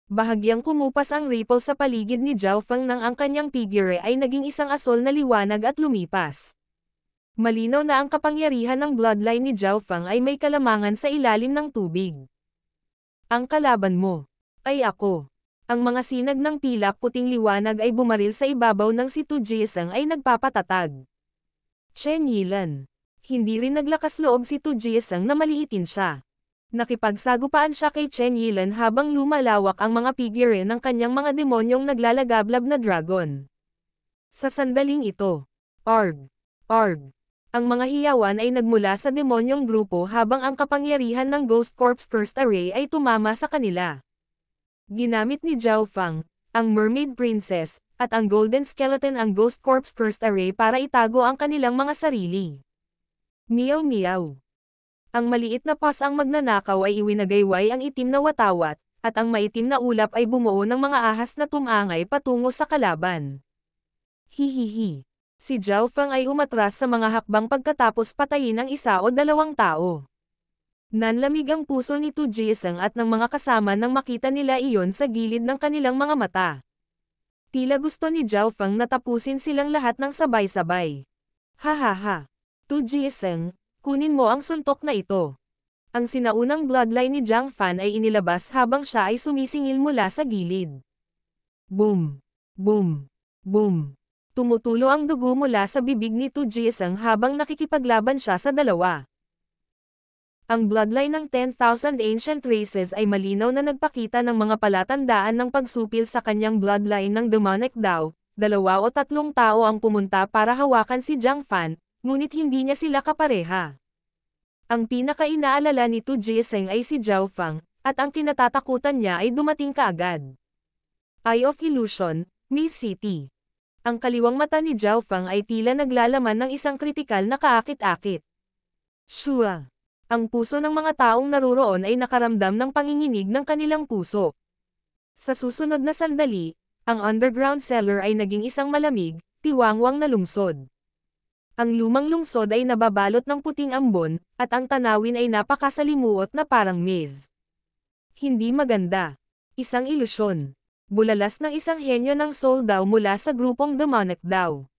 Speaker 1: Bahagyang kumupas ang ripple sa paligid ni Zhao Feng nang ang kanyang figure ay naging isang asol na liwanag at lumipas. Malinaw na ang kapangyarihan ng bloodline ni Zhao Feng ay may kalamangan sa ilalim ng tubig. Ang kalaban mo ay ako. Ang mga sinag ng pilak puting liwanag ay bumaril sa ibabaw ng si Tu Jiesang ay nagpapatatag. Chen Yilan. Hindi rin naglakas loob si Tu Jiesang na maliitin siya. Nakipagsagupaan siya kay Chen Yilan habang lumalawak ang mga figure ng kanyang mga demonyong naglalagablab na dragon. Sa sandaling ito, Arg! Arg! Ang mga hiyawan ay nagmula sa demonyong grupo habang ang kapangyarihan ng Ghost Corp's Cursed Array ay tumama sa kanila. Ginamit ni Zhao Feng, ang Mermaid Princess, at ang Golden Skeleton ang Ghost Corp's Cursed Array para itago ang kanilang mga sarili. Meow meow. Ang maliit na paws ang magnanakaw ay iwinagayway ang itim na watawat, at ang maitim na ulap ay bumuo ng mga ahas na tumangay patungo sa kalaban. Hihihi. Si Zhao Feng ay umatras sa mga hakbang pagkatapos patayin ang isa o dalawang tao. Nanlamig ang puso ni Tu Jiesang at ng mga kasama nang makita nila iyon sa gilid ng kanilang mga mata. Tila gusto ni Zhao Feng na tapusin silang lahat ng sabay-sabay. Hahaha. Tu Jiesang, kunin mo ang suntok na ito. Ang sinaunang bloodline ni Zhang Fan ay inilabas habang siya ay sumisingil mula sa gilid. Boom! Boom! Boom! Tumutulo ang dugo mula sa bibig ni Tu Jiesang habang nakikipaglaban siya sa dalawa. Ang bloodline ng 10,000 ancient races ay malinaw na nagpakita ng mga palatandaan ng pagsupil sa kanyang bloodline ng demonic Dao. 2 o 3 tao ang pumunta para hawakan si Zhang Fan, ngunit hindi niya sila kapareha. Ang pinaka-inaalala ni Tu Jiesang ay si Zhao Feng, at ang kinatatakutan niya ay dumating kaagad. Eye of Illusion, Miss City. Ang kaliwang mata ni Zhao Feng ay tila naglalaman ng isang kritikal na kaakit-akit. Shua! Ang puso ng mga taong naruroon ay nakaramdam ng panginginig ng kanilang puso. Sa susunod na sandali, ang underground cellar ay naging isang malamig, tiwangwang na lungsod. Ang lumang lungsod ay nababalot ng puting ambon, at ang tanawin ay napakasalimuot na parang maze. Hindi maganda. Isang ilusyon. Bulalas ng isang henyo ng soul Dao mula sa grupong demonic Dao.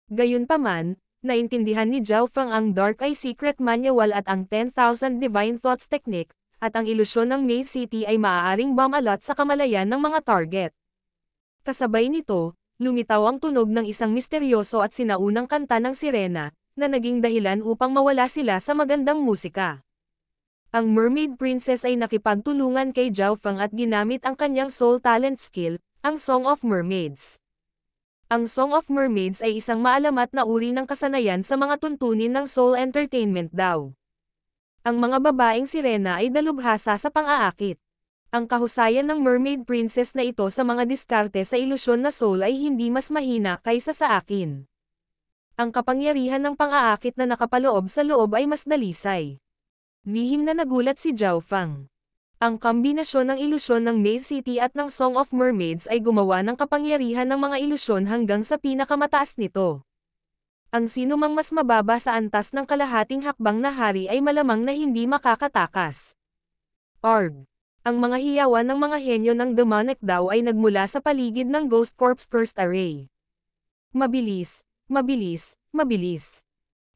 Speaker 1: Gayunpaman, naintindihan ni Zhao Feng ang Dark Eye Secret Manual at ang 10,000 Divine Thoughts Technique, at ang ilusyon ng Maze City ay maaaring bumalot sa kamalayan ng mga target. Kasabay nito, lumitaw ang tunog ng isang misteryoso at sinaunang kanta ng sirena, na naging dahilan upang mawala sila sa magandang musika. Ang Mermaid Princess ay nakipagtulungan kay Zhao Feng at ginamit ang kanyang soul talent skill, ang Song of Mermaids. Ang Song of Mermaids ay isang maalamat na uri ng kasanayan sa mga tuntunin ng soul entertainment daw. Ang mga babaeng sirena ay dalubhasa sa pang-aakit. Ang kahusayan ng Mermaid Princess na ito sa mga diskarte sa ilusyon na soul ay hindi mas mahina kaysa sa akin. Ang kapangyarihan ng pang-aakit na nakapaloob sa loob ay mas dalisay. Lihim na nagulat si Zhao Feng. Ang kombinasyon ng ilusyon ng Maze City at ng Song of Mermaids ay gumawa ng kapangyarihan ng mga ilusyon hanggang sa pinakamataas nito. Ang sinumang mas mababa sa antas ng kalahating hakbang na hari ay malamang na hindi makakatakas. Arg! Ang mga hiyawan ng mga henyo ng demonic Dao ay nagmula sa paligid ng Ghost Corp's Cursed Array. Mabilis, mabilis, mabilis.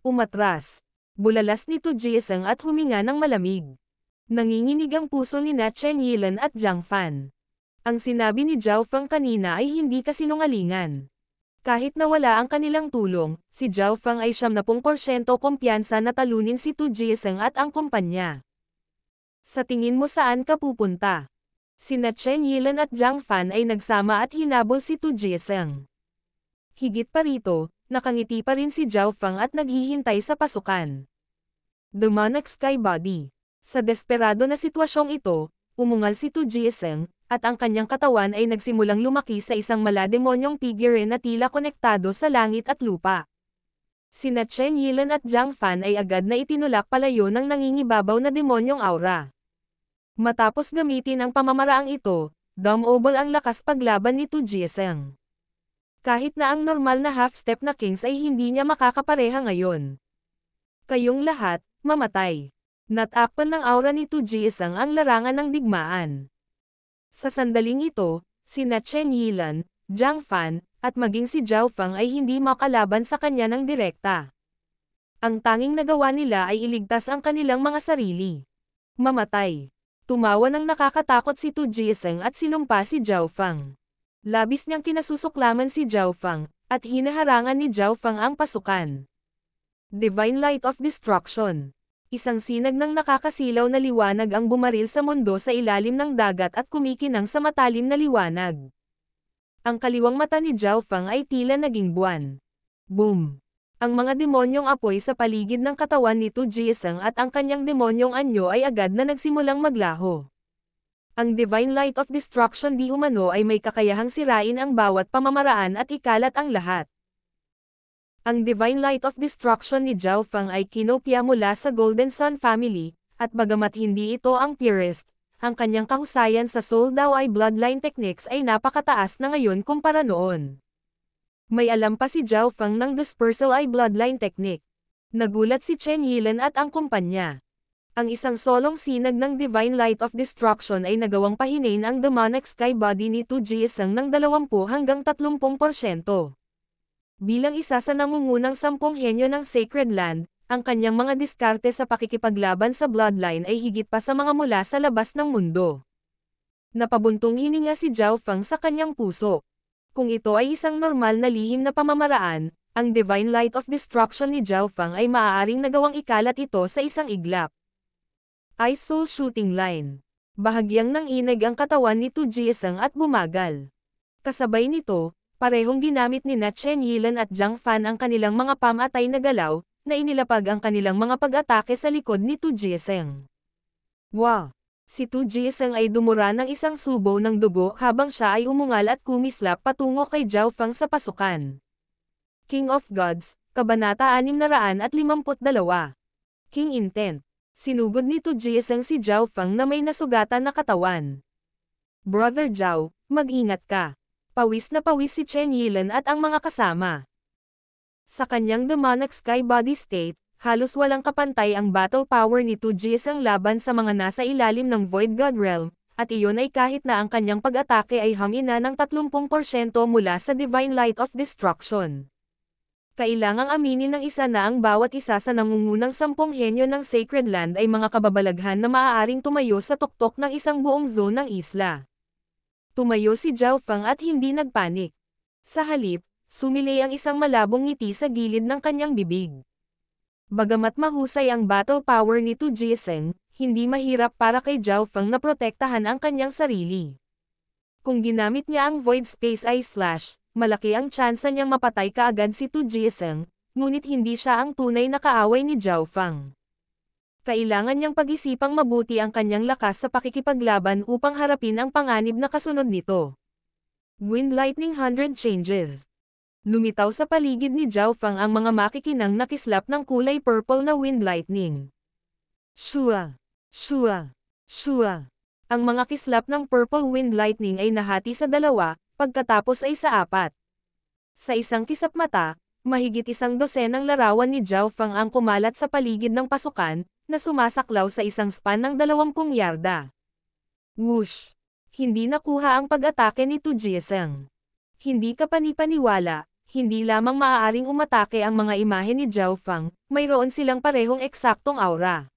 Speaker 1: Umatras. Bulalas ni Tu Jiesang at huminga ng malamig. Nanginginig ang puso ni Chen Yilan at Zhang Fan. Ang sinabi ni Zhao Feng kanina ay hindi kasinungalingan. Kahit nawala ang kanilang tulong, si Zhao Feng ay 70% kumpiyansa na talunin si Tu Jiesang at ang kumpanya. Sa tingin mo saan ka pupunta? Sina Chen Yilan at Jiang Fan ay nagsama at hinabol si Tu Jieseng. Higit pa rito, nakangiti pa rin si Zhao Feng at naghihintay sa pasukan. Demonic Sky Body. Sa desperado na sitwasyong ito, umungal si Tu Jieseng, at ang kanyang katawan ay nagsimulang lumaki sa isang malademonyong figure na tila konektado sa langit at lupa. Sina Chen Yilan at Jiang Fan ay agad na itinulak palayo ng nangingibabaw na demonyong aura. Matapos gamitin ang pamamaraang ito, dumobol ang lakas paglaban ni Tu Jieseng. Kahit na ang normal na half-step na kings ay hindi niya makakapareha ngayon. Kayong lahat, mamatay. Natakpan ng aura ni Tu Jieseng ang larangan ng digmaan. Sa sandaling ito, sina Chen Yilan, Jiang Fan, at maging si Zhao Feng ay hindi makalaban sa kanya ng direkta. Ang tanging nagawa nila ay iligtas ang kanilang mga sarili. Mamatay. Tumawa ng nakakatakot si Tu Jieseng at sinumpa si Zhao Feng. Labis niyang kinasusuklaman si Zhao Feng, at hinaharangan ni Zhao Feng ang pasukan. Divine Light of Destruction. Isang sinag ng nakakasilaw na liwanag ang bumaril sa mundo sa ilalim ng dagat at kumikinang sa matalim na liwanag. Ang kaliwang mata ni Zhao Feng ay tila naging buwan. Boom! Ang mga demonyong apoy sa paligid ng katawan ni Tu Jieseng at ang kanyang demonyong anyo ay agad na nagsimulang maglaho. Ang Divine Light of Destruction di umano ay may kakayahang sirain ang bawat pamamaraan at ikalat ang lahat. Ang Divine Light of Destruction ni Zhao Feng ay kinopya mula sa Golden Sun family, at bagamat hindi ito ang purest, ang kanyang kahusayan sa Soul Dao ay bloodline techniques ay napakataas na ngayon kumpara noon. May alam pa si Zhao Feng ng Dispersal Eye Bloodline Technique. Nagulat si Chen Yilan at ang kumpanya. Ang isang solong sinag ng Divine Light of Destruction ay nagawang pahinain ang Demonic Sky Body ni Tu Jieseng ng 20 hanggang 30%. Bilang isa sa nangungunang 10 henyo ng Sacred Land, ang kanyang mga diskarte sa pakikipaglaban sa Bloodline ay higit pa sa mga mula sa labas ng mundo. Napabuntong hininga si Zhao Feng sa kanyang puso. Kung ito ay isang normal na lihim na pamamaraan, ang Divine Light of Destruction ni Zhao Feng ay maaaring nagawang ikalat ito sa isang iglap. Ice Soul Shooting Line. Bahagyang nanginig ang katawan ni Tu Jieseng at bumagal. Kasabay nito, parehong ginamit ni Chen Yilan at Jiang Fan ang kanilang mga pamatay na galaw, na inilapag ang kanilang mga pag-atake sa likod ni Tu Jieseng. Wow! Si Tu Jieseng ay dumura ng isang subo ng dugo habang siya ay umungal at kumislap patungo kay Zhao Feng sa pasukan. King of Gods, Kabanata 652. King Intent. Sinugod ni Tu Jieseng si Zhao Feng na may nasugatan na katawan. Brother Zhao, mag-ingat ka. Pawis na pawis si Chen Yilan at ang mga kasama. Sa kanyang Demonic Sky Body state, halos walang kapantay ang battle power ni Tu Jieseng laban sa mga nasa ilalim ng Void God Realm, at iyon ay kahit na ang kanyang pag-atake ay hangina ng 30% mula sa Divine Light of Destruction. Kailangang aminin ng isa na ang bawat isa sa nangungunang 10 henyo ng Sacred Land ay mga kababalaghan na maaaring tumayo sa tuktok ng isang buong zone ng isla. Tumayo si Zhao Feng at hindi nagpanik. Sa halip, sumilay ang isang malabong ngiti sa gilid ng kanyang bibig. Bagamat mahusay ang battle power ni Tu Jieseng, hindi mahirap para kay Zhao Feng na protektahan ang kanyang sarili. Kung ginamit niya ang Void Space Eye Slash, malaki ang tsansa niyang mapatay kaagad si Tu Jieseng, ngunit hindi siya ang tunay na kaaway ni Zhao Feng. Kailangan niyang pag-isipang mabuti ang kanyang lakas sa pakikipaglaban upang harapin ang panganib na kasunod nito. Wind Lightning 100 Changes. Lumitaw sa paligid ni Zhao Feng ang mga makikinang na kislap ng kulay purple na wind lightning. Shua! Shua! Shua! Ang mga kislap ng purple wind lightning ay nahati sa dalawa, pagkatapos ay sa apat. Sa isang kisap mata, mahigit 12 larawan ni Zhao Feng ang kumalat sa paligid ng pasukan, na sumasaklaw sa isang span ng 20 yarda. Whoosh! Hindi nakuha ang pag-atake ni Tu Jieseng. Hindi ka panipaniwala, hindi lamang maaaring umatake ang mga imahe ni Zhao Feng, mayroon silang parehong eksaktong aura.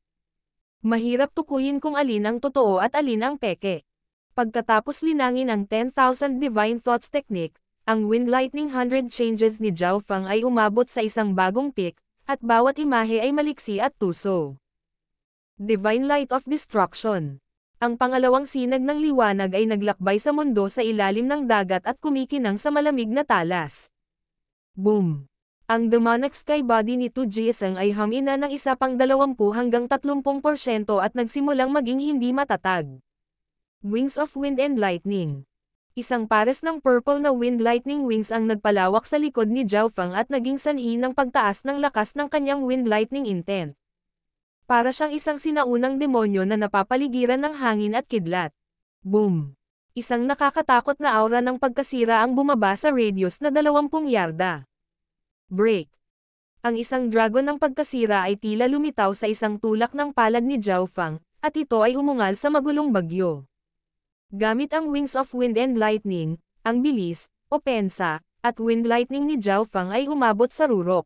Speaker 1: Mahirap tukuyin kung alin ang totoo at alin ang peke. Pagkatapos linangin ang 10,000 Divine Thoughts Technique, ang Wind Lightning 100 Changes ni Zhao Feng ay umabot sa isang bagong peak, at bawat imahe ay maliksi at tuso. Divine Light of Destruction. Ang pangalawang sinag ng liwanag ay naglakbay sa mundo sa ilalim ng dagat at kumikinang sa malamig na talas. Boom! Ang demonic sky body ni Tu Jieseng ay humina ng isa pang 20 hanggang 30% at nagsimulang maging hindi matatag. Wings of Wind and Lightning. Isang pares ng purple na wind lightning wings ang nagpalawak sa likod ni Zhao Feng at naging sanhi ng pagtaas ng lakas ng kanyang wind lightning intent. Para siyang isang sinaunang demonyo na napapaligiran ng hangin at kidlat. Boom! Isang nakakatakot na aura ng pagkasira ang bumaba sa radius na 20 yarda. Break! Ang isang dragon ng pagkasira ay tila lumitaw sa isang tulak ng palad ni Zhao Feng, at ito ay umungal sa magulong bagyo. Gamit ang Wings of Wind and Lightning, ang bilis, opensa, at wind lightning ni Zhao Feng ay umabot sa rurok.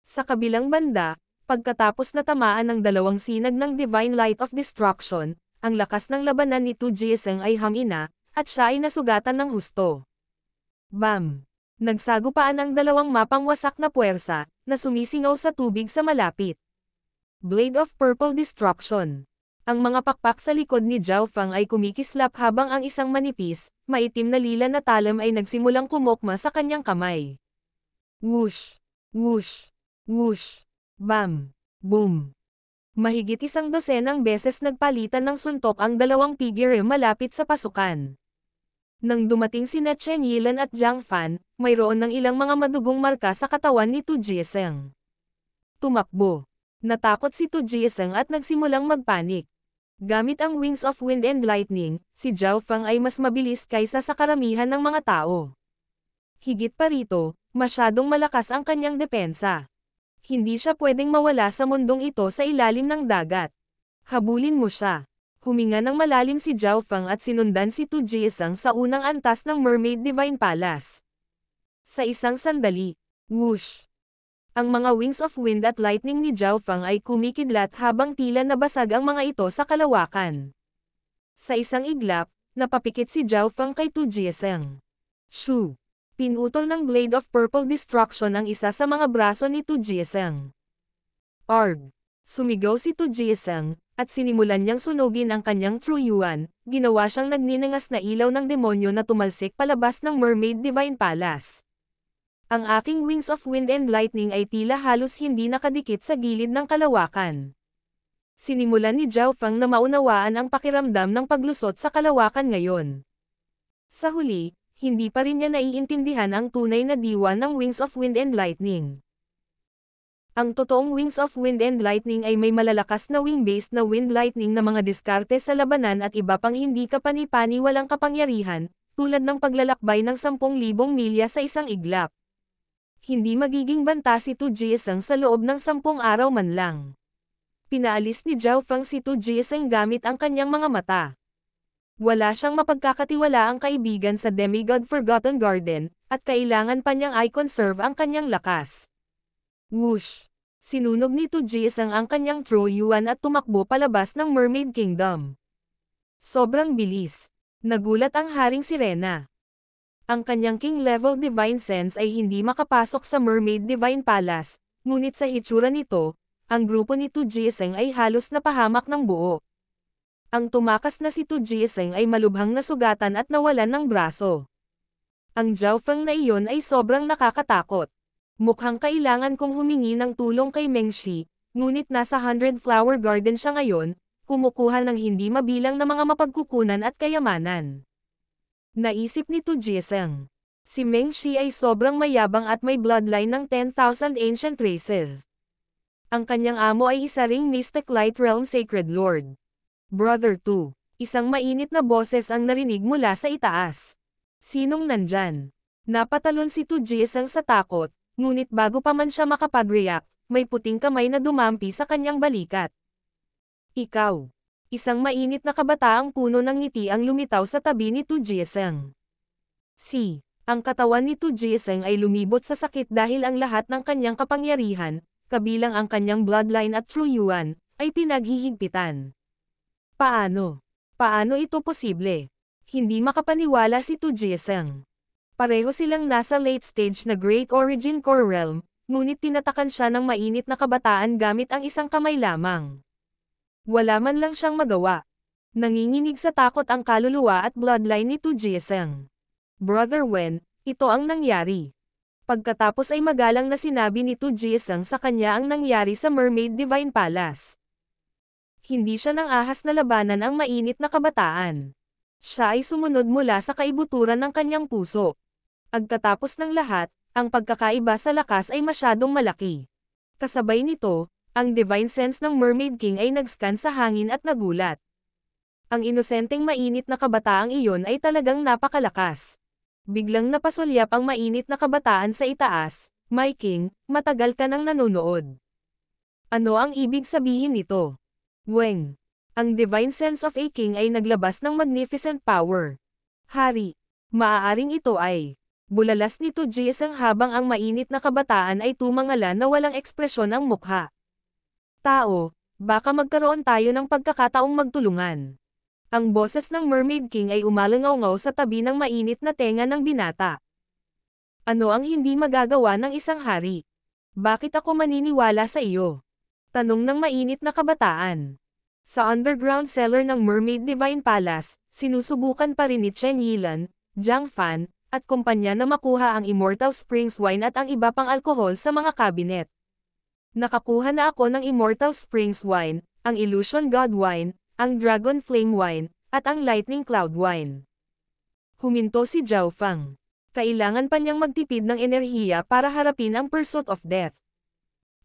Speaker 1: Sa kabilang banda, pagkatapos na tamaan ng dalawang sinag ng Divine Light of Destruction, ang lakas ng labanan ni Tu Jieseng ay humina, at siya ay nasugatan ng husto. Bam! Nagsagupaan ang dalawang mapang wasak na puwersa, na sumisingaw sa tubig sa malapit. Blade of Purple Destruction. Ang mga pakpak sa likod ni Zhao Feng ay kumikislap habang ang isang manipis, maitim na lila na talam ay nagsimulang kumokma sa kanyang kamay. Whoosh! Whoosh! Whoosh! Bam! Boom! Mahigit 12 beses nagpalitan ng suntok ang dalawang figure malapit sa pasukan. Nang dumating sina Chen Yilan at Zhang Fan, mayroon ng ilang mga madugong marka sa katawan ni Tu Jieseng. Tumakbo. Natakot si Tu Jieseng at nagsimulang magpanik. Gamit ang Wings of Wind and Lightning, si Zhao Feng ay mas mabilis kaysa sa karamihan ng mga tao. Higit pa rito, masyadong malakas ang kanyang depensa. Hindi siya pwedeng mawala sa mundong ito sa ilalim ng dagat. Habulin mo siya. Huminga ng malalim si Zhao Feng at sinundan si Tu Jieseng sa unang antas ng Mermaid Divine Palace. Sa isang sandali, whoosh! Ang mga Wings of Wind at Lightning ni Zhao Feng ay kumikidlat habang tila nabasag ang mga ito sa kalawakan. Sa isang iglap, napapikit si Zhao Feng kay Tu Jieseng. Shoo! Pinutol ng Blade of Purple Destruction ang isa sa mga braso ni Tu Jieseng. Arg! Sumigaw si Tu Jieseng, at sinimulan niyang sunugin ang kanyang True Yuan, ginawa siyang nagninangas na ilaw ng demonyo na tumalsik palabas ng Mermaid Divine Palace. Ang aking Wings of Wind and Lightning ay tila halos hindi nakadikit sa gilid ng kalawakan. Sinimulan ni Zhao Feng na maunawaan ang pakiramdam ng paglusot sa kalawakan ngayon. Sa huli, hindi pa rin niya naiintindihan ang tunay na diwa ng Wings of Wind and Lightning. Ang totoong Wings of Wind and Lightning ay may malalakas na wing-based na wind lightning na mga diskarte sa labanan at iba pang hindi kapani-pani walang kapangyarihan, tulad ng paglalakbay ng 10,000 milya sa isang iglap. Hindi magiging banta si Tu Jieseng sa loob ng 10 araw man lang. Pinaalis ni Zhao Feng si Tu Jieseng gamit ang kanyang mga mata. Wala siyang mapagkakatiwalaang kaibigan sa Demigod Forgotten Garden, at kailangan pa niyang i-conserve ang kanyang lakas. Whoosh! Sinunog ni Tu Jieseng ang kanyang True Yuan at tumakbo palabas ng Mermaid Kingdom. Sobrang bilis. Nagulat ang Haring Sirena. Ang kanyang King-level Divine Sense ay hindi makapasok sa Mermaid Divine Palace, ngunit sa hitsura nito, ang grupo ni Tu Jieseng ay halos napahamak ng buo. Ang tumakas na si Tu Jieseng ay malubhang nasugatan at nawalan ng braso. Ang Zhao Feng na iyon ay sobrang nakakatakot. Mukhang kailangan kong humingi ng tulong kay Meng Shi, ngunit nasa 100 Flower Garden siya ngayon, kumukuha ng hindi mabilang na mga mapagkukunan at kayamanan. Naisip ni Tu Jieseng. Si Meng Shi ay sobrang mayabang at may bloodline ng 10,000 ancient races. Ang kanyang amo ay isa ring Mystic Light Realm Sacred Lord. Brother 2. Isang mainit na boses ang narinig mula sa itaas. Sinong nandyan? Napatalon si Tu Jieseng sa takot, ngunit bago pa man siya makapag-react, may puting kamay na dumampi sa kanyang balikat. Ikaw. Isang mainit na kabataang puno ng ngiti ang lumitaw sa tabi ni Tu Jieseng. Ang katawan ni Tu Jieseng ay lumibot sa sakit dahil ang lahat ng kanyang kapangyarihan, kabilang ang kanyang bloodline at True Yuan, ay pinaghihigpitan. Paano? Paano ito posible? Hindi makapaniwala si Tu Jieseng. Pareho silang nasa late stage na Great Origin Core Realm, ngunit tinatakan siya ng mainit na kabataan gamit ang isang kamay lamang. Wala man lang siyang magawa. Nanginginig sa takot ang kaluluwa at bloodline ni Tu Jieseng. Brother Wen, ito ang nangyari. Pagkatapos ay magalang na sinabi ni Tu Jieseng sa kanya ang nangyari sa Mermaid Divine Palace. Hindi siya nang ahas na labanan ang mainit na kabataan. Siya ay sumunod mula sa kaibuturan ng kanyang puso. Pagkatapos ng lahat, ang pagkakaiba sa lakas ay masyadong malaki. Kasabay nito, ang divine sense ng Mermaid King ay nag-scan sa hangin at nagulat. Ang inosenteng mainit na kabataang iyon ay talagang napakalakas. Biglang napasulyap ang mainit na kabataan sa itaas. My King, matagal ka nang nanonood. Ano ang ibig sabihin nito? Weng. Ang divine sense of a king ay naglabas ng magnificent power. Hari. Maaaring ito ay bulalas ni Tu Jieseng habang ang mainit na kabataan ay tumangalan na walang ekspresyon ang mukha. Tao, baka magkaroon tayo ng pagkakataong magtulungan. Ang boses ng Mermaid King ay umalangaw-ngaw sa tabi ng mainit na tenga ng binata. Ano ang hindi magagawa ng isang hari? Bakit ako maniniwala sa iyo? Tanong ng mainit na kabataan. Sa underground cellar ng Mermaid Divine Palace, sinusubukan pa rin ni Chen Yilan, Jiang Fan, at kumpanya na makuha ang Immortal Springs Wine at ang iba pang alkohol sa mga kabinet. Nakakuha na ako ng Immortal Springs Wine, ang Illusion God Wine, ang Dragon Flame Wine, at ang Lightning Cloud Wine. Huminto si Zhao Fang. Kailangan pa niyang magtipid ng enerhiya para harapin ang pursuit of death.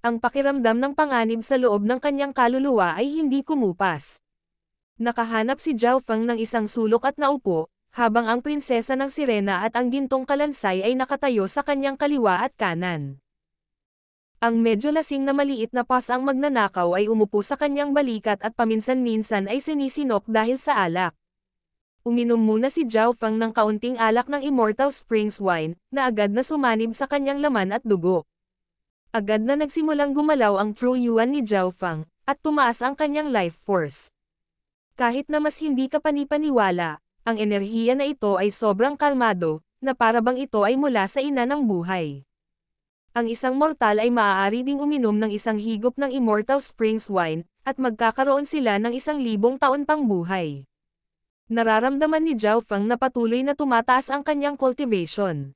Speaker 1: Ang pakiramdam ng panganib sa loob ng kanyang kaluluwa ay hindi kumupas. Nakahanap si Zhao Fang ng isang sulok at naupo, habang ang prinsesa ng sirena at ang gintong kalansay ay nakatayo sa kanyang kaliwa at kanan. Ang medyo lasing na maliit na pas ang magnanakaw ay umupo sa kanyang balikat at paminsan-minsan ay sinisinok dahil sa alak. Uminom muna si Zhao Fang ng kaunting alak ng Immortal Springs Wine, na agad na sumanib sa kanyang laman at dugo. Agad na nagsimulang gumalaw ang True Yuan ni Zhao Fang, at tumaas ang kanyang life force. Kahit na mas hindi ka panipaniwala, ang enerhiya na ito ay sobrang kalmado, na para bang ito ay mula sa ina ng buhay. Ang isang mortal ay maaari ding uminom ng isang higop ng Immortal Springs Wine, at magkakaroon sila ng 1,000 taon pang buhay. Nararamdaman ni Zhao Fang na patuloy na tumataas ang kanyang cultivation.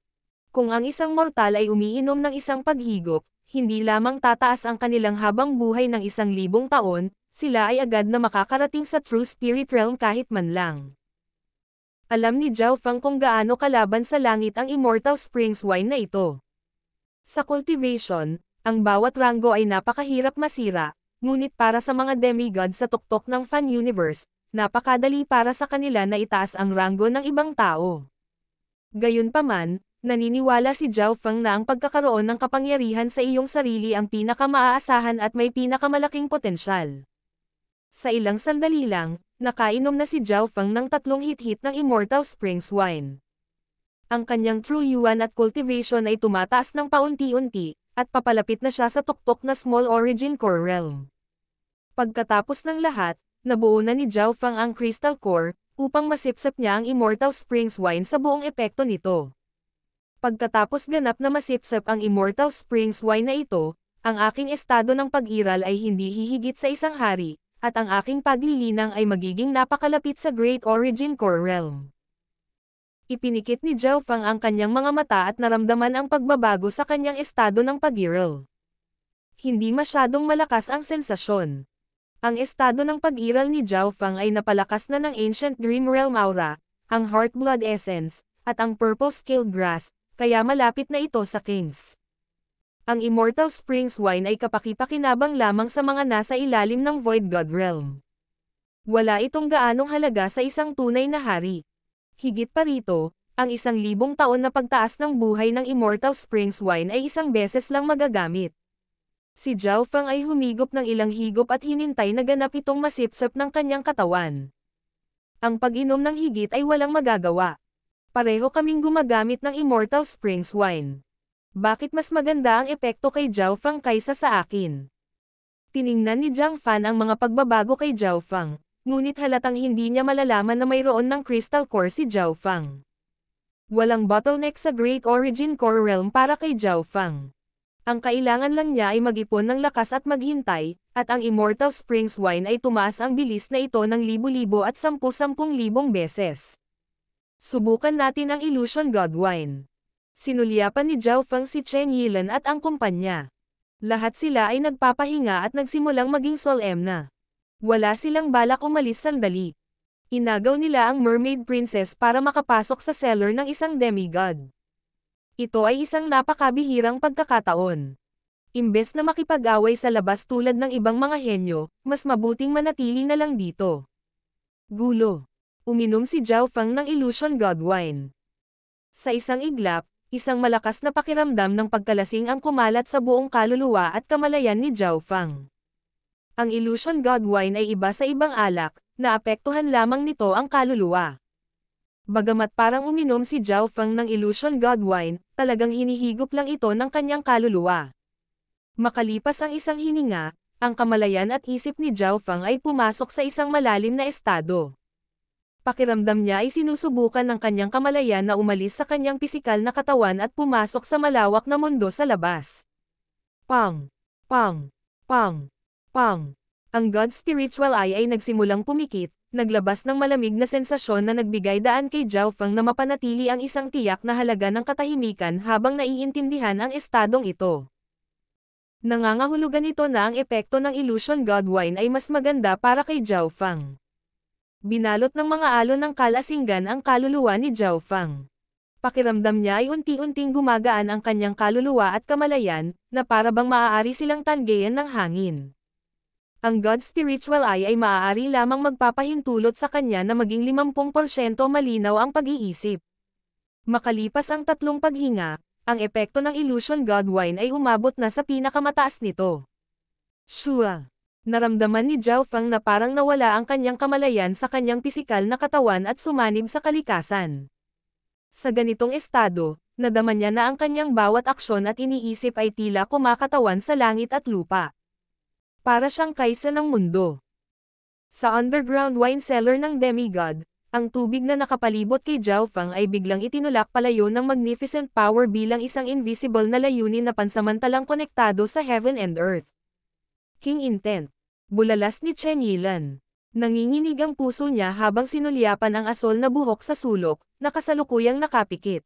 Speaker 1: Kung ang isang mortal ay umiinom ng isang paghigop, hindi lamang tataas ang kanilang habang buhay ng 1,000 taon, sila ay agad na makakarating sa True Spirit Realm kahit man lang. Alam ni Zhao Fang kung gaano kalaban sa langit ang Immortal Springs Wine na ito. Sa cultivation, ang bawat ranggo ay napakahirap masira, ngunit para sa mga demigod sa tuktok ng Fan Universe, napakadali para sa kanila na itaas ang ranggo ng ibang tao. Gayunpaman, naniniwala si Zhao Fang na ang pagkakaroon ng kapangyarihan sa iyong sarili ang pinakamaaasahan at may pinakamalaking potensyal. Sa ilang sandali lang, nakainom na si Zhao Fang ng 3 hit-hit ng Immortal Springs Wine. Ang kanyang True Yuan at cultivation ay tumataas ng paunti-unti, at papalapit na siya sa tuktok na Small Origin Core Realm. Pagkatapos ng lahat, nabuo na ni Zhao Fang ang Crystal Core, upang masipsip niya ang Immortal Springs Wine sa buong epekto nito. Pagkatapos ganap na masipsip ang Immortal Springs Wine na ito, ang aking estado ng pag-iral ay hindi hihigit sa isang hari, at ang aking paglilinang ay magiging napakalapit sa Great Origin Core Realm. Ipinikit ni Zhao Fang ang kanyang mga mata at naramdaman ang pagbabago sa kanyang estado ng pag-iral. Hindi masyadong malakas ang sensasyon. Ang estado ng pag-iral ni Zhao Fang ay napalakas na ng Ancient Dream Realm Aura, ang Heart Blood Essence, at ang Purple Scaled Grass, kaya malapit na ito sa Kings. Ang Immortal Springs Wine ay kapaki-pakinabang lamang sa mga nasa ilalim ng Void God Realm. Wala itong gaanong halaga sa isang tunay na hari. Higit pa rito, ang 1,000 taon na pagtaas ng buhay ng Immortal Springs Wine ay isang beses lang magagamit. Si Zhao Fang ay humigop ng ilang higop at hinintay na ganap itong masipsip ng kanyang katawan. Ang pag-inom ng higit ay walang magagawa. Pareho kaming gumagamit ng Immortal Springs Wine. Bakit mas maganda ang epekto kay Zhao Fang kaysa sa akin? Tiningnan ni Jiang Fan ang mga pagbabago kay Zhao Fang, ngunit halatang hindi niya malalaman na mayroon ng Crystal Core si Zhao Fang. Walang bottleneck sa Great Origin Core Realm para kay Zhao Fang. Ang kailangan lang niya ay mag-ipon ng lakas at maghintay, at ang Immortal Springs Wine ay tumaas ang bilis na ito ng libo-libo at 10,000 beses. Subukan natin ang Illusion God Wine. Sinulyapan ni Zhao Feng si Chen Yilan at ang kumpanya. Lahat sila ay nagpapahinga at nagsimulang maging solemna. Wala silang balak umalis sandali. Inagaw nila ang Mermaid Princess para makapasok sa cellar ng isang demigod. Ito ay isang napakabihirang pagkakataon. Imbes na makipag-away sa labas tulad ng ibang mga henyo, mas mabuting manatili na lang dito. Gulo. Uminom si Zhao Feng ng Illusion God Wine. Sa isang iglap, isang malakas na pakiramdam ng pagkalasing ang kumalat sa buong kaluluwa at kamalayan ni Zhao Feng. Ang Illusion God Wine ay iba sa ibang alak, naapektuhan lamang nito ang kaluluwa. Bagamat parang uminom si Zhao Feng ng Illusion God Wine, talagang hinihigop lang ito ng kanyang kaluluwa. Makalipas ang isang hininga, ang kamalayan at isip ni Zhao Feng ay pumasok sa isang malalim na estado. Pakiramdam niya ay sinusubukan ng kanyang kamalayan na umalis sa kanyang pisikal na katawan at pumasok sa malawak na mundo sa labas. Pang! Pang! Pang! Pang! Ang God Spiritual Eye ay nagsimulang pumikit, naglabas ng malamig na sensasyon na nagbigay daan kay Zhao Feng na mapanatili ang isang tiyak na halaga ng katahimikan habang naiintindihan ang estadong ito. Nangangahulugan ito na ang epekto ng Illusion God Wine ay mas maganda para kay Zhao Feng. Binalot ng mga alon ng kalasinggan ang kaluluwa ni Zhao Feng. Pakiramdam niya ay unti-unting gumagaan ang kanyang kaluluwa at kamalayan, na para bang maaari silang tanggayan ng hangin. Ang God Spiritual Eye ay maaari lamang magpapahintulot sa kanya na maging 50% malinaw ang pag-iisip. Makalipas ang 3 paghinga, ang epekto ng Illusion God Wine ay umabot na sa pinakamataas nito. Shua! Naramdaman ni Zhao Feng na parang nawala ang kanyang kamalayan sa kanyang pisikal na katawan at sumanib sa kalikasan. Sa ganitong estado, nadama niya na ang kanyang bawat aksyon at iniisip ay tila kumakatawan sa langit at lupa. Para siyang kaisa ng mundo. Sa underground wine cellar ng demigod, ang tubig na nakapalibot kay Zhao Feng ay biglang itinulak palayo ng magnificent power bilang isang invisible na layunin na pansamantalang konektado sa heaven and earth. King Intent. Bulalas ni Chen Yilan. Nanginginig ang puso niya habang sinulyapan ang asol na buhok sa sulok, na kasalukuyang nakapikit.